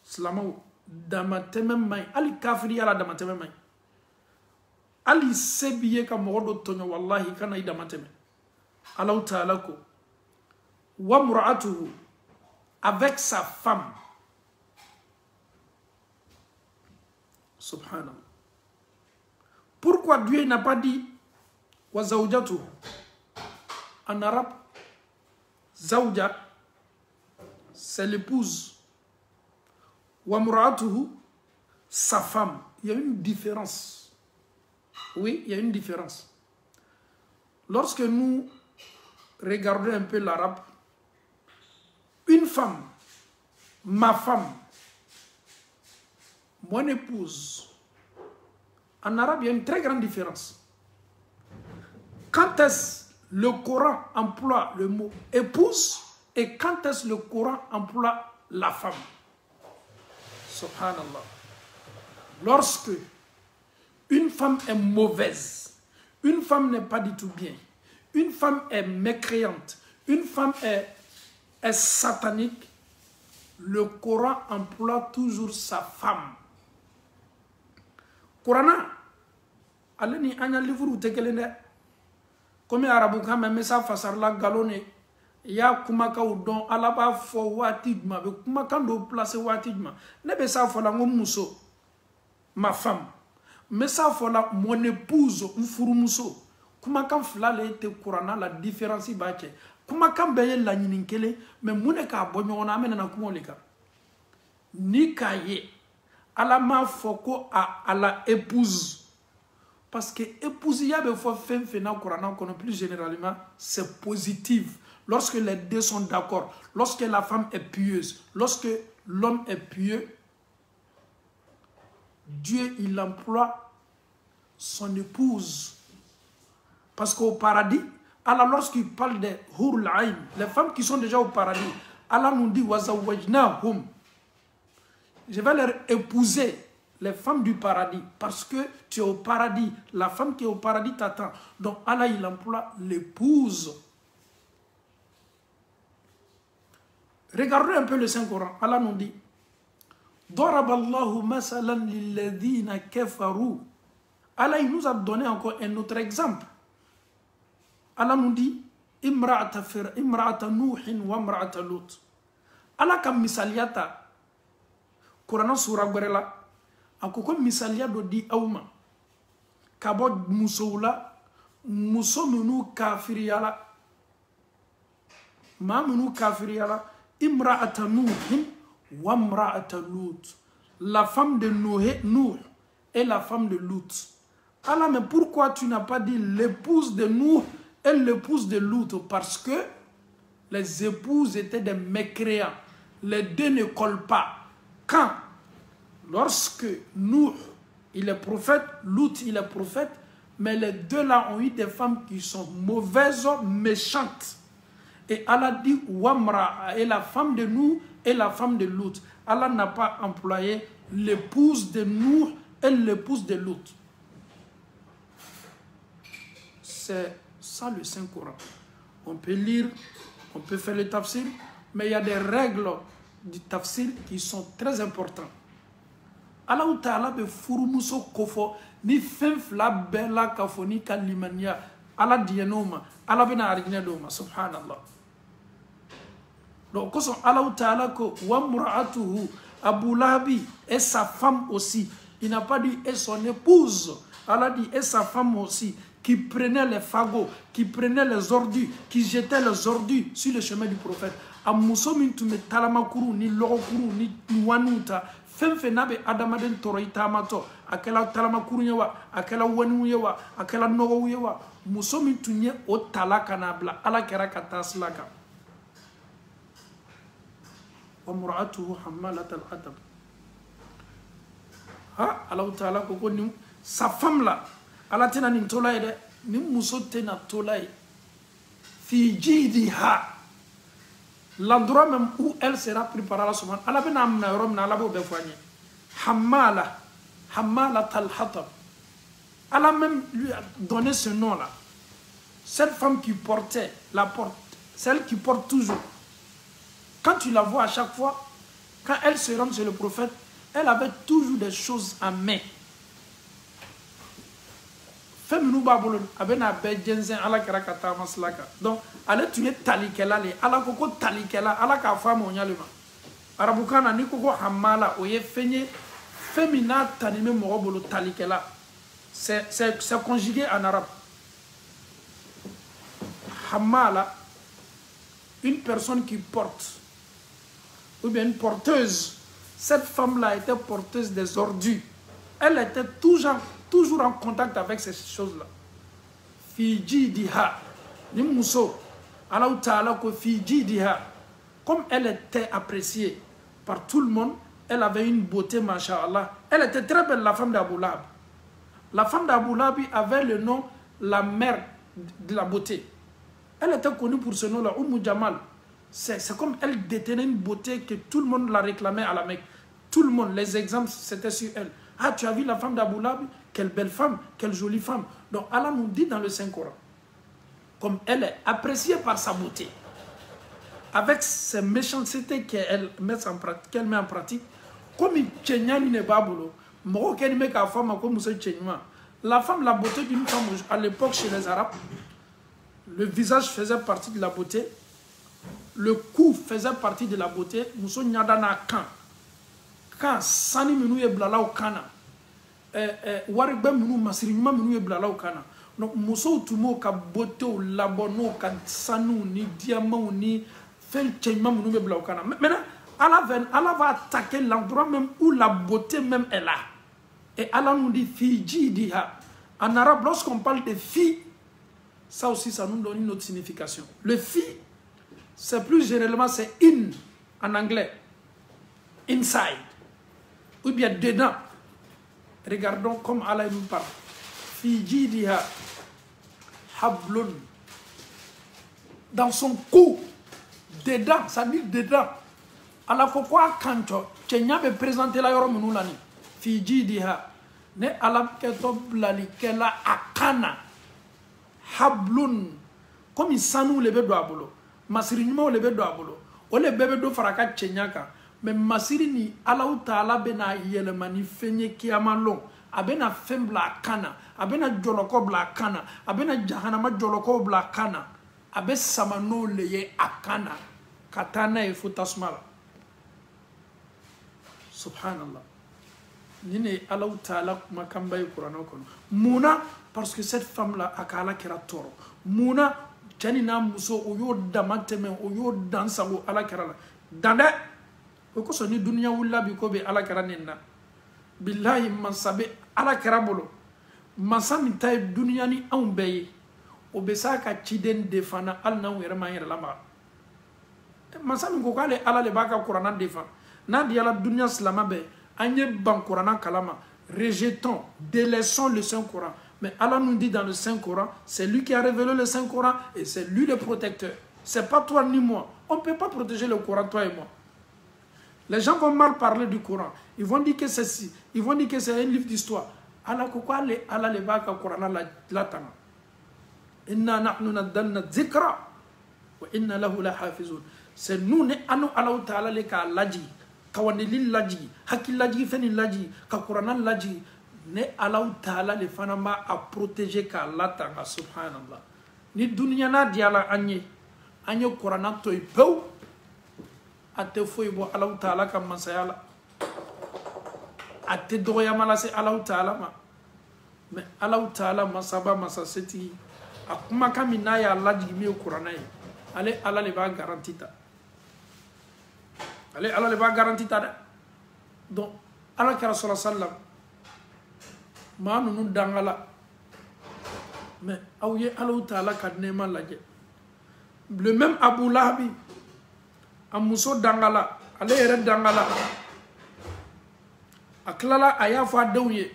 Slamaw damateme may ali kafiri ala damateme may. Ali sebiye ka modo tonyo wallahi kana i damateme. Allah Ta'ala ko wa mura'atuhu avec sa femme. Subhanallah. Pourquoi Dieu n'a pas dit wa zawjatu? En arabe, zawja, c'est l'épouse Wamra'atuhu, sa femme. Il y a une différence. Oui, il y a une différence. Lorsque nous regardons un peu l'arabe, une femme, ma femme, mon épouse, en arabe, il y a une très grande différence. Quand est-ce le Coran emploie le mot épouse et quand est-ce le Coran emploie la femme? Subhanallah. Lorsque une femme est mauvaise, une femme n'est pas du tout bien, une femme est mécréante, une femme est satanique, le Coran emploie toujours sa femme. Coran, allez ni anya livre ou tekelene, comme arabu kama mesa fasar la galone, ya kumaka ou don alaba fo watidma, be kumaka do place watidma, ne be sa fo la muso, ma femme, mais ça fo la mon épouse, mfurumuso, kumaka flale te Coran la différence bache, kumaka beye la nyininkele, mais mune ka bonyo na amena na kumolika. Ni kaye, ala ma foko à la épouse. Parce que épouse, il y a des fois fait dans le Coran, plus généralement, c'est positif. Lorsque les deux sont d'accord, lorsque la femme est pieuse, lorsque l'homme est pieux, Dieu, il emploie son épouse. Parce qu'au paradis, Allah, lorsqu'il parle des Hurul Ain, les femmes qui sont déjà au paradis, Allah nous dit Wazawajnahum. Je vais leur épouser les femmes du paradis parce que tu es au paradis. La femme qui est au paradis t'attend. Donc Allah, il emploie l'épouse. Regardez un peu le Saint-Coran. Allah nous dit Daraballahu masalan lilladhina kafaru. Allah, il nous a donné encore un autre exemple. Allah nous dit Imra'ata Nuhin wa imra'ata Lut. Allah kam misaliyata Kurana sura gwerela akoko misalia do di awma kabo musoula muso munu kafiriyala ma munu kafiriyala imra'ata Nuhin wa imra'ata Lut, la femme de Nuh et la femme de Lut. Allah, mais pourquoi tu n'as pas dit l'épouse de Nuh et l'épouse de Lut? Parce que les épouses étaient des mécréants, les deux ne collent pas. Quand, lorsque Nuh, il est prophète, Lut, il est prophète, mais les deux là ont eu des femmes qui sont mauvaises, méchantes. Et Allah dit, Wamra, et la femme de Nuh et la femme de Lut. Allah n'a pas employé l'épouse de Nuh et l'épouse de Lut. C'est ça le Saint-Coran. On peut lire, on peut faire le tafsir, mais il y a des règles du tafsir qui sont très importantes. Allah Ta'ala be furumuso kofo ni fenfla bela kafoni kalimania Allah dienoma Allah bena arigna doma subhanallah. Donc Allah Ta'ala ko wa mura'atuhu Abu Lahabi et sa femme aussi. Il n'a pas dit et son épouse. Allah dit et sa femme aussi, qui prenait les fagots, qui prenait les ordures, qui jetaient les ordures sur le chemin du prophète. Amuso mintu me talamakuru ni logokuru ni wanuta fenfe nabe adamaden toroita mato akela talamakuru yewa akela wanu yewa akela nogo yewa muso mintu nye o talaka nabla ala kera kataslaka wa mur'atuhu hammalat al-hatab. Ha Allah Ta'ala ko ni sa femme là ala tena ni tolay de ni muso tena tolay fi jidiha, l'endroit même où elle sera préparée à la soumane. Allah ben amna rom na labo be foigné. Hamala tal-hatab. Allah même lui a donné ce nom là. Cette femme qui portait la porte, celle qui porte toujours. Quand tu la vois à chaque fois, quand elle se rend chez le prophète, elle avait toujours des choses en main. Feminu babulun abena be jenzen ala karakata maslaka. Donc ale tuye talikela le ala koko talikela ala ka fama onyalema. Arabukana ni koko hamala oye fenye femina tanime morobolo talikela. C'est conjugué en arabe. Hamala, une personne qui porte ou bien une porteuse, Cette femme-là était porteuse des ordures. Elle était toujours en contact avec ces choses-là. Fiji diha. Ni muso. Allah Ta'ala ko Fiji diha. Comme elle était appréciée par tout le monde, elle avait une beauté, masha'Allah. Elle était très belle, la femme d'Abu Lahab. La femme d'Abu Lahab avait le nom, la mère de la beauté. Elle était connue pour ce nom-là, Jamal. C'est comme elle détenait une beauté que tout le monde la réclamait à la Mecque. Tout le monde, les exemples, c'était sur elle. Ah, tu as vu la femme d'Abu Lahab? Quelle belle femme, quelle jolie femme. Donc Allah nous dit dans le Saint-Coran, comme elle est appréciée par sa beauté, avec ces méchancetés qu'elle met en pratique, comme il ne la femme, la beauté d'une femme, à l'époque chez les Arabes, le visage faisait partie de la beauté, le cou faisait partie de la beauté. Muso nyadana kan sani minu ye blala au kana, warigbe minu masirinyuma minu ye blala au kana. Donc muso tumo ka beauté au labono ka sanu ni diamant ni fait changement minu ye blala au kana. Maintenant Allah va attaquer l'endroit même où la beauté même est là. Et Allah nous dit Fiji diha. En arabe, lorsqu'on parle de fille, ça aussi, ça nous donne une autre signification. Le fille, c'est plus généralement, c'est in en anglais. Inside. Ou bien dedans. Regardons comme Allah nous parle. Fiji diha. Hablun. Dans son cou. Dedans, ça dit dedans. Alors pourquoi quand tu n'as présenté la yoro lani Fiji diha. Ne Allah keto blali kela akana. Hablun. Comme il sanou le bébé abolo. Masirinyuma le bébé abolo. O le bébé do faraka chenyaka. Mais masirini Allah Ta'ala bena yelemani fenye kiamalon. Abena fembla akana. Abena joloko bla akana. Abena jahanama joloko bla akana. Abe samano leye akana. Katana e futasmala. Subhanallah. Nine Allah Ta'ala makamba yu Qur'an kono. Mouna parce que cette femme là akala kera toro. Mouna janina muso oyo damateme oyo dansa o ala kera la. Dande ko so ni dunya wulla bi ko be ala kera nenna. Billahi man sabe ala kera bolo. Masami tay dunya ni an beye. O be sa ka ciden defana al na wera ma yera lama. Masami ko kale ala le baka Qur'an defa. Na di ala dunya slama be. Anye ban Coran kalama, rejetons, délaissons le Saint-Coran. Mais Allah nous dit dans le Saint-Coran, c'est lui qui a révélé le Saint-Coran et c'est lui le protecteur. C'est pas toi ni moi. On ne peut pas protéger le Coran, toi et moi. Les gens vont mal parler du Coran. Ils vont dire que c'est si. Ils vont dire que c'est un livre d'histoire. Allah pourquoi Allah le va Coran la tanga. Inna nahnu naddalna dhikra wa inna lahu lahafizun. C'est nous ne anu Allah Ta'ala le ka laji. Kawanili laji, haki laji, feni laji, kakurana laji, ne Allah Ta'ala le fanama a protéger ka latanga subhanallah. Ni dunya na diala anye Qur'an to ipew ate foi bo Allah Ta'ala kam masayala ate doya mala se Allah Ta'ala ma mais Allah Ta'ala masaba masaseti akuma kamina ya laji mi Qur'an ay ale Allah le ba garantita. Allez, Allah ne va garantir ta. Donc, Allah qui a sallallahu alayhi wa sallam, ma nous dangala. Mais, aouye Allah Ta'ala kadnema laje. Le même Abu Lahab, amuso dangala, allez ere dangala. Aklala ayafa dewye,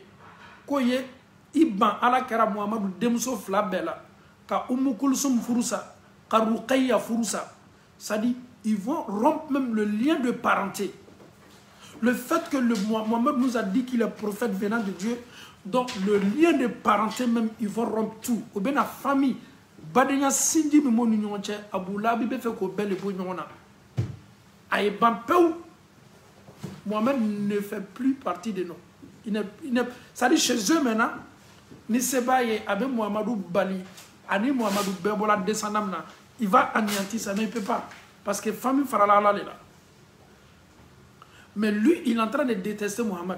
koye iban Allah kera Muhammadu demso flabela, ka Kulsum furusa, ka Ruqayya furusa. Ça dit, ils vont rompre même le lien de parenté. Le fait que Mohammed nous a dit qu'il est prophète venant de Dieu, donc le lien de parenté même, ils vont rompre tout. Ou bien la famille, Badenya Sindi Mimoni Nyonche, Abu Lahab be fait ko belle bo nyona. Aye bampeu, Mohammed ne fait plus partie de nous. Ça dit chez eux maintenant, ni sebaye avec Mohamedou Bali, ani Mohamedou Bebola descendant, il va anéantir ça, mais il ne peut pas. Parce que famille Farala est là. Mais lui, il est en train de détester Mohammed.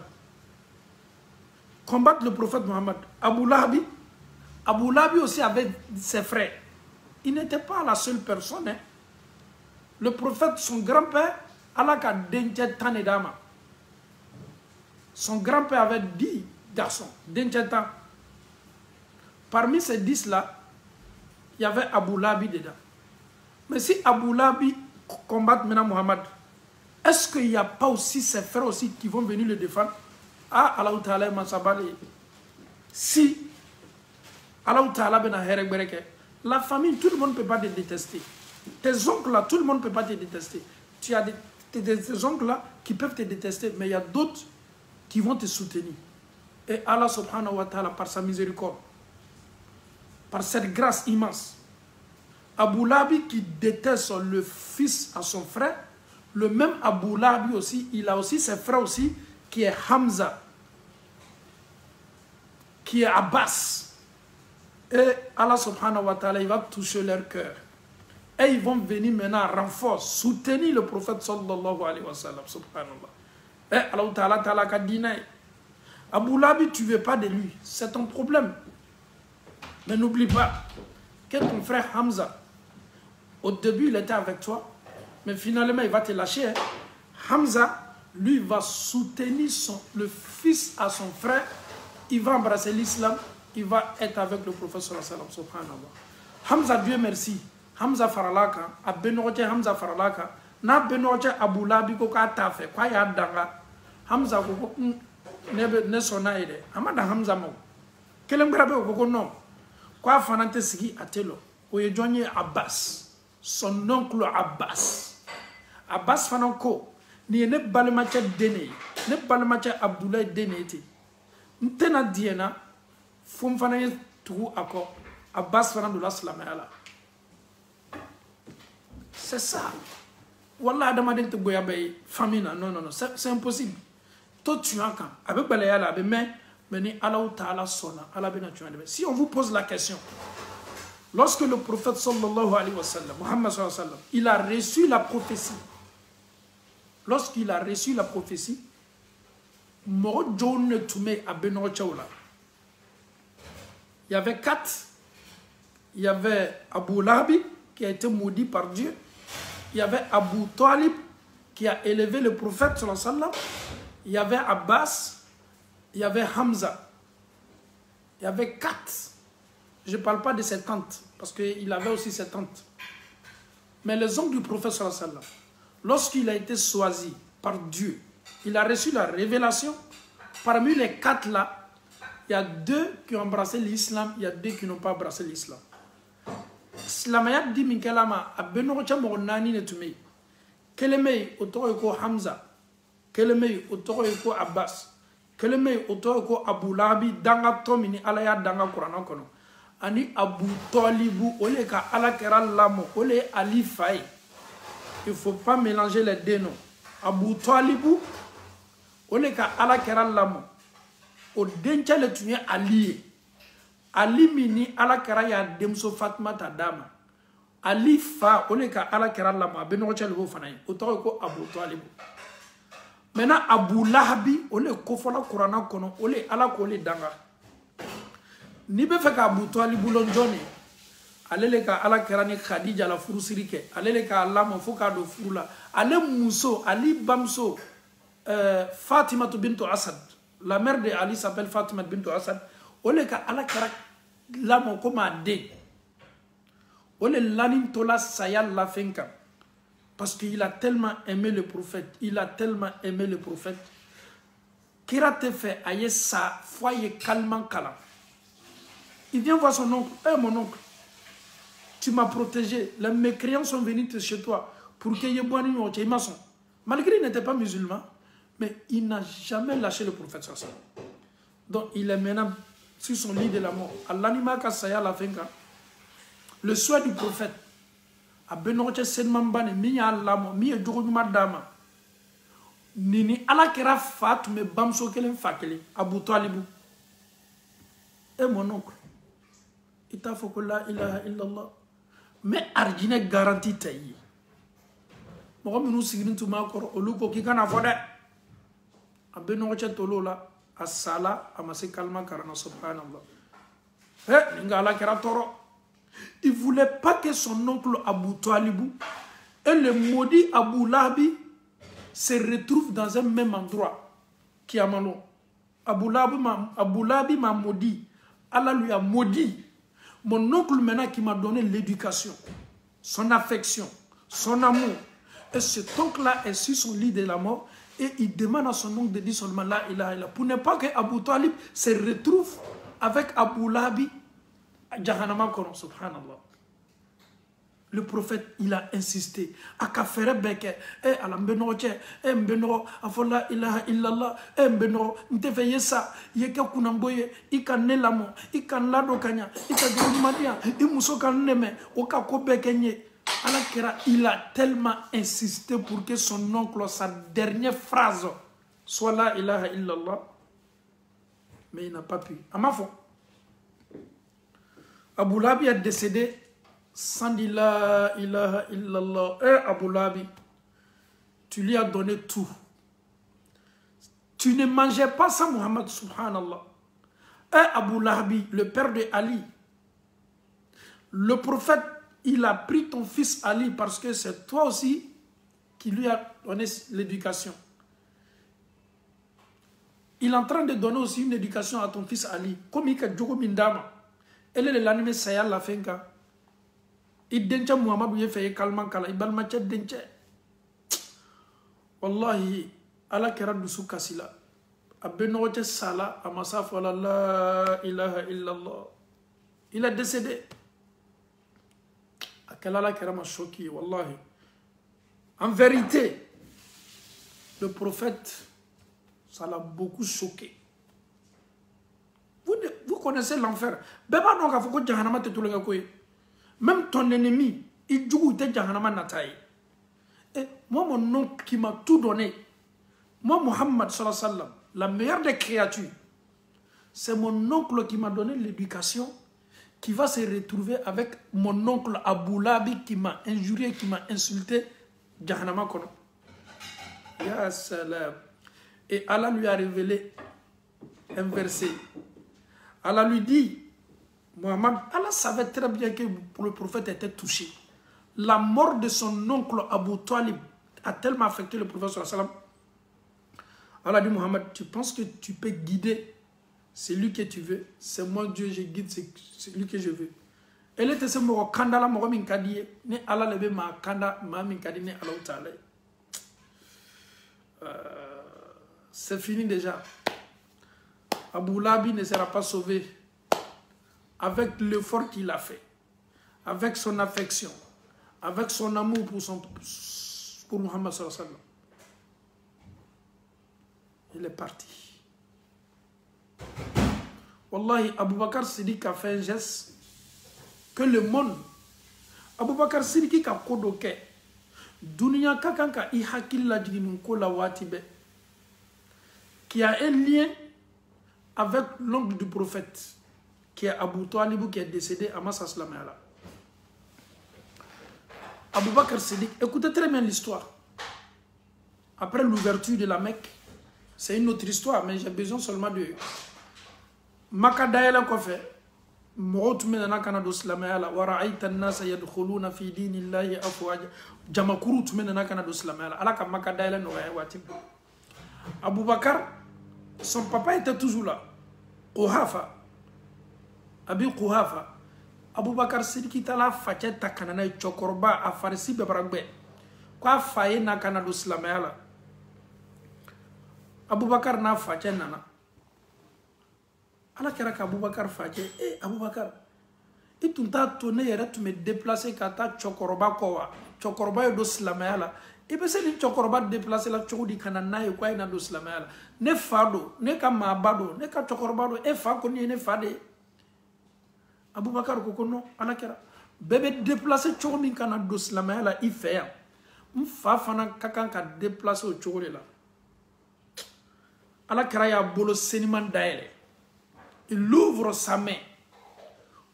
Combattre le prophète Mohammed. Abu Lahab aussi avait ses frères. Il n'était pas la seule personne. Hein. Le prophète, son grand-père, Allah a denté Tanedama. Son grand-père avait 10 garçons, d'Incheta. Parmi ces 10-là, il y avait Abu Labi dedans. Mais si Abu Labi combat maintenant Muhammad, est-ce qu'il n'y a pas aussi ses frères aussi qui vont venir le défendre? Ah, Allah Ta'ala Masabali. Si Allah Ta'ala ben la famille, tout le monde ne peut pas te détester. Tes oncles là, tout le monde ne peut pas te détester. Tu as des oncles là qui peuvent te détester, mais il y a d'autres qui vont te soutenir. Et Allah subhanahu wa ta'ala, par sa miséricorde, par cette grâce immense, Abu Labi qui déteste le fils à son frère, le même Abu Labi aussi, il a aussi ses frères aussi, qui est Hamza, qui est Abbas. Et Allah subhanahu wa ta'ala, il va toucher leur cœur. Et ils vont venir maintenant en renfort, soutenir le prophète sallallahu alayhi wa sallam, subhanallah. Et Allah ta'ala ta'ala ka dina. Abu Labi, tu ne veux pas de lui, c'est ton problème. Mais n'oublie pas que ton frère Hamza, au début il était avec toi, mais finalement il va te lâcher. Hein. Hamza, lui, va soutenir le fils à son frère, il va embrasser l'islam, il va être avec le prophète sallallahu alayhi wa sallam, subhanallah. Hamza, Dieu merci. Hamza faralaka, a benoche Hamza faralaka, na benoche Abu Labi ko ka tafe, kwa ya danga. Hamza ko ne sona ide. Amada Hamza mo. Kelem grabe ko non. Kwa fanante sigi atelo. O ye jonye Abbas. Son oncle Abbas. Abbas fananko ni ne balmacha dene. Ne balmacha Abdullah dene ti. Ntena diena fum fanaye tu ako Abbas fanan la salamala. C'est ça. Wallah, Adamaden te boya bay famille non non non, c'est impossible. Toi tu as quand avec balaya là mais ni Allah Ta'ala sonna, Allah ben tu as. Si on vous pose la question, lorsque le prophète sallallahu alayhi wa sallam, Muhammad sallallahu alayhi wa sallam, il a reçu la prophétie. Lorsqu'il a reçu la prophétie, Moro John Toumé à Beno Chaoula. Il y avait 4. Il y avait Abu Labi qui a été maudit par Dieu. Il y avait Abu Talib qui a élevé le prophète sallallahu alayhi wa sallam. Il y avait Abbas. Il y avait Hamza. Il y avait 4. Je ne parle pas de ses tantes, parce qu'il avait aussi ses tantes. Mais les oncles du prophète sallallahu alayhi wa sallam, lorsqu'il a été choisi par Dieu, il a reçu la révélation. Parmi les 4 là, il y a 2 qui ont embrassé l'islam, il y a 2 qui n'ont pas embrassé l'islam. Slamayat di min kalama abeno cha mo nani ne tumi keleme otoro ko Hamza, keleme otoro ko Abbas, keleme otoro ko Abu Labi danga tomini ala ya danga Qur'an kono ani Abu Talibu ole ka ala kera lamo ole Ali Faye. Il faut pas mélanger les deux noms. Abu Talibu ole ka ala kera lamo o dencha le tuni Ali. Ali mini ala kera ya demso Fatma tadama. Ali fa ole ka ala kera lama beno chale go fanayi. Otoro ko Abu Talib. Maintenant Abu Lahabi ole ko fola Qur'ana kono ole ala ko ole danga. Ni be fe ka Abu Talib lonjone. Alele ka ala kera ni Khadija la furu sirike. Alele ka lama foka do furula. Ale muso Ali bamso Fatima bintu Asad. La mère de Ali s'appelle Fatima bintu Asad. Ole ka ala kera lamo koma de ole lanin tola sayal la fenka parce qu'il a tellement aimé le prophète, il a tellement aimé le prophète kira te fait aye sa foyer calmement kalam. Il vient voir son oncle. Mon oncle, tu m'as protégé, les mécréants sont venus chez toi pour qu'il y ait bon maçon. Malgré qu'il n'était pas musulman, mais il n'a jamais lâché le prophète. Donc il est maintenant sur son lit de la mort. Allah kasaya la finka. Le soir du prophète. A benoche senmambane miya lamo miya joguma dama. Nini ala kera fat me bamso kelen fakeli Abu Talib. Et mon oncle. Ita foko la ilaha illallah. Mais arjine garantie tayi. Mo minu sigrin tuma kor oluko ki kana fode. A benoche tolola. As-sala amase kalma karana subhanallah. N'ingala kera toro. Il ne voulait pas que son oncle Abu Talib et le maudit Abu Labi se retrouvent dans un même endroit qui est Amalo. Abu Labi m'a maudit. Allah lui a maudit. Mon oncle maintenant qui m'a donné l'éducation, son affection, son amour. Et cet oncle-là est sur son lit de la mort et il demande à son oncle de dire seulement la ilaha illallah. Pour ne pas que Abu Talib se retrouve avec Abu Labi à Jahannama Koron, subhanallah. Le prophète, il a insisté. Aka fere beke, ala mbeno che, mbeno afola ilaha illallah, mbeno ntefe yesa, yeke kunamboye, ika nelamo, ika nlado kanya, ika goumadia, imuso kan neme, oka ko beke nye. Ala kera, il a tellement insisté pour que son oncle, sa dernière phrase, soit la ilaha illallah. Mais il n'a pas pu. Amafo. Abu Labi est décédé sans dire la ilaha illallah. Abu Labi, tu lui as donné tout. Tu ne mangeais pas sans Muhammad, subhanallah. Abu Labi, le père de Ali, le prophète, il a pris ton fils Ali parce que c'est toi aussi qui lui a donné l'éducation. Il est en train de donner aussi une éducation à ton fils Ali. Comme il a Djogo Mindama. Elle est l'anime Sayal la Fenka. Il dencha Muhammad ou fait kalman kala. Il balmache dencha. Wallahi, ala kera dusu kasila. Abenote sala, amasaf wala la ilaha illallah. Il est décédé. Akala kera m'a choqué, wallahi. En vérité, le prophète, ça l'a beaucoup choqué. Vous connaissez l'enfer. Même ton ennemi, il joue de Jahannama Nataï. Et moi, mon oncle qui m'a tout donné, moi, Muhammad sallallahu alayhi wa sallam, la meilleure des créatures, c'est mon oncle qui m'a donné l'éducation, qui va se retrouver avec mon oncle Abu Labi qui m'a injurié, qui m'a insulté, Jahannama Kono. Ya salam. Et Allah lui a révélé un verset. Allah lui dit, Muhammad, Allah savait très bien que le prophète était touché. La mort de son oncle Abu Talib a tellement affecté le prophète sallallahu alayhi wa sallam. Allah dit, Muhammad, tu penses que tu peux guider celui que tu veux? C'est moi Dieu, je guide celui que je veux. Elle était ce mot kanda la mort min kadi ne Allah lebe ma kanda ma min kadi ne Allah ta'ala. C'est fini déjà. Abu Labi ne sera pas sauvé avec l'effort qu'il a fait, avec son affection, avec son amour pour Muhammad sallallahu alayhi wa sallam. Il est parti. Wallahi, Abu Bakr Siddiq a fait un geste que le monde, Abu Bakr Siddiq a kodoke, dunia kakanka I hakilla jiginunko la watibe, qui a un lien avec l'oncle du prophète, qui est Abu Talib, qui est décédé à Massa Slamayala. Abu Bakr Siddiq, écoutez très bien l'histoire. Après l'ouverture de la Mecque, c'est une autre histoire, mais j'ai besoin seulement de Maka Dayala Kofe, Mouroutmena Kanado Slamayala, Waraïta Nasa Yadkhuluna fi dinillahi afwaja, Jamakuru Tmena Kanado Slamayala, Alaka Maka Dayala Noya Watib. Abu Bakr, son papa était toujours là. Quhafa, Abi Quhafa, Abu Bakr Siddiq tala fache takanana chokorba a farisi bebaragbe. Kwa faye na kanado Slamayala. Abu Bakr na fache nana. Ala kera ka Abu Bakr fache, Abu Bakr, itunta tourné yere tu me déplacer kata chokorba kowa. Chokorba yo do Slamayala. Et bien, c'est une chokorba déplacée la chokodi kanana et quoi na do Slamayala. Ne fado, ne ka mabado, ne ka chokorbado, e fa koni ne fade. Abu Bakr kokono ala kera. Bébé déplacé chokomin kana do Slamayala i fait. Mfa fana kakan ka déplacé au chokole la. Ala kera ya bolo seniman daele. Il ouvre sa main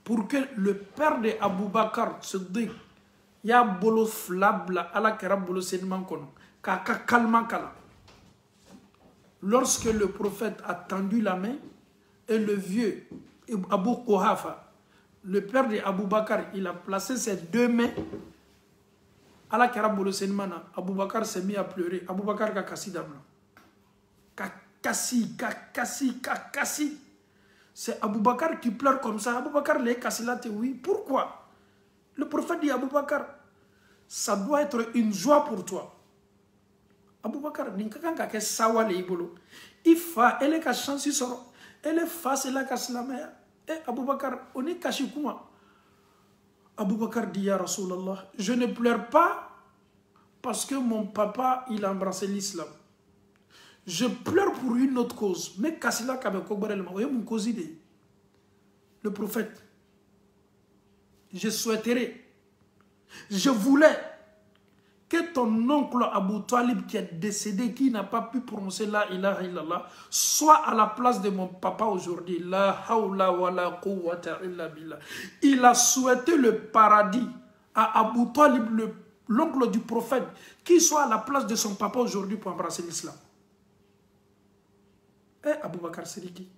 pour que le père de Abu Bakr se dise ya bolo flabla ala kera bolo seniman kono kaka kalman kala. Lorsque le prophète a tendu la main et le vieux Abu Quhafa, le père de Abu Bakr, il a placé ses deux mains à la kera bolo senimana. Abu Bakr s'est mis à pleurer. Abu Bakr ka kasi damna. Ka Kassi. C'est Abou Bakar qui pleure comme ça. Abou Bakar les Kassilate, oui. Pourquoi? Le prophète dit Abou Bakar, ça doit être une joie pour toi. Abou Bakar, ninkakan ka sawa le ibolo. Ifa, elle est ka chance soro. Elle est face la kaslamaya. Et Abou Bakar, on est caché comment? Abou Bakar dit ya Rasulallah, je ne pleure pas parce que mon papa, il a embrassé l'islam. Je pleure pour une autre cause. Mais Kassila Kabekogbarel, mon cause idée. Le prophète, je souhaiterais, je voulais que ton oncle Abou Talib qui est décédé, qui n'a pas pu prononcer la ilaha illallah, soit à la place de mon papa aujourd'hui. La hawla wa la quwwata illa billah. Il a souhaité le paradis à Abou Talib, l'oncle du prophète, qui soit à la place de son papa aujourd'hui pour embrasser l'islam. Eh, Abou Bakar Sidiki.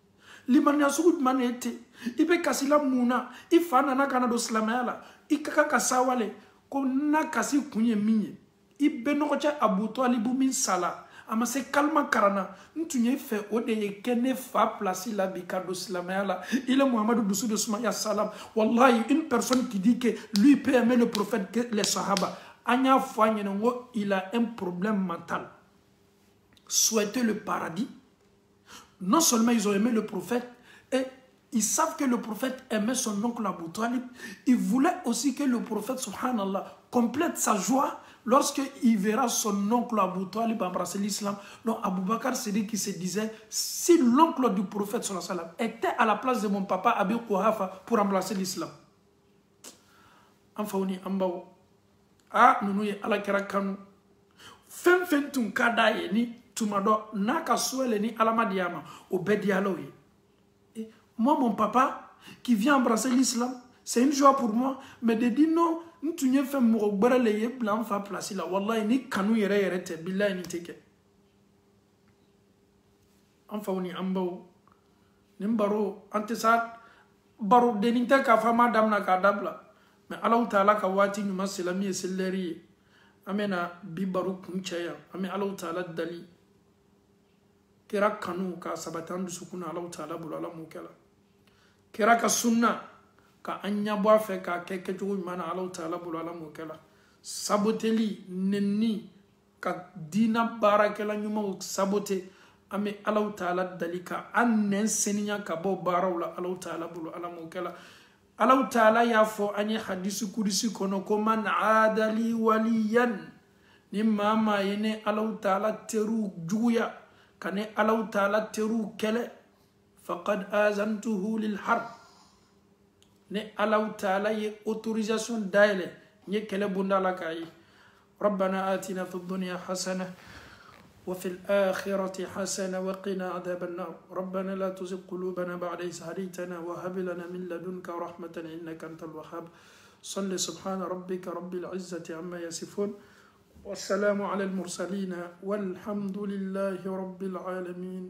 Limania sugu manete. Ibe kasila muna. Ifana na kanado slamayala. Ikaka kasawale. Ko na kasi kunye minye. Ibe nokocha Abou Talib min sala. Ama se kalma karana. Ntunye fe ode kene fa place la bikado slamayala. Il est Mohamed Doussou de Soumaya Salam. Wallahi, une personne qui dit que lui peut aimer le prophète que les sahaba. Anya Fouagnenongo, il a un problème mental. Souhaiter le paradis. Non seulement ils ont aimé le prophète, et ils savent que le prophète aimait son oncle Abou Talib, ils voulaient aussi que le prophète, subhanallah, complète sa joie lorsqu'il verra son oncle Abou Talib embrasser l'islam. Donc Abou Bakar Siddiq qui se disait, si l'oncle du prophète sallallahu alayhi wa sallam était à la place de mon papa Abi Quhafa pour embrasser l'islam. Enfin, on y ambao. Ah, nous nous y ala kera kanu. Fen tun kadaye ni. Tumado naka souele ni alama diama obedialoye. Et moi mon papa qui vient embrasser l'islam, c'est une joie pour moi, mais de dire non, nous tu fait mourobere leye blanc fa placer là. Wallahi ni kanu yere te billahi ni teke. Enfin on y ambao. Nimbaro antesat baro deninte ka fama damna ka dabla. Mais Allah Ta'ala ka wati nyuma selami e selleri. Amena bibaru kunchaya. Ame Allah Ta'ala dali. Kera kanu ka sabatan dusukuna Allah Ta'ala bulu ala mukela. Kera ka sunna ka anya bo afe ka keke jogo mana Allah Ta'ala bulu ala mukela. Saboteli nenni ka dina barakela nyuma sabote ame Allah Ta'ala dalika annen seninya ka bo barawla Allah Ta'ala bulu ala mukela. Allah Ta'ala ya fo anye hadisu kudisi kono ko man adali waliyan ni mama yene Allah Ta'ala teru juya kane Allah Ta'ala teru kele faqad azantuhu lil harb ne Allah Ta'ala ye autorisation daile nye kele bunda la kai ربنا آتنا في الدنيا حسنة وفي الآخرة حسنة وقنا عذاب النار ربنا لا تزغ قلوبنا بعد إذ هديتنا وهب لنا من لدنك رحمة إنك أنت الوهاب صل سبحان ربك رب العزة عما يصفون والسلام على المرسلين والحمد لله رب العالمين.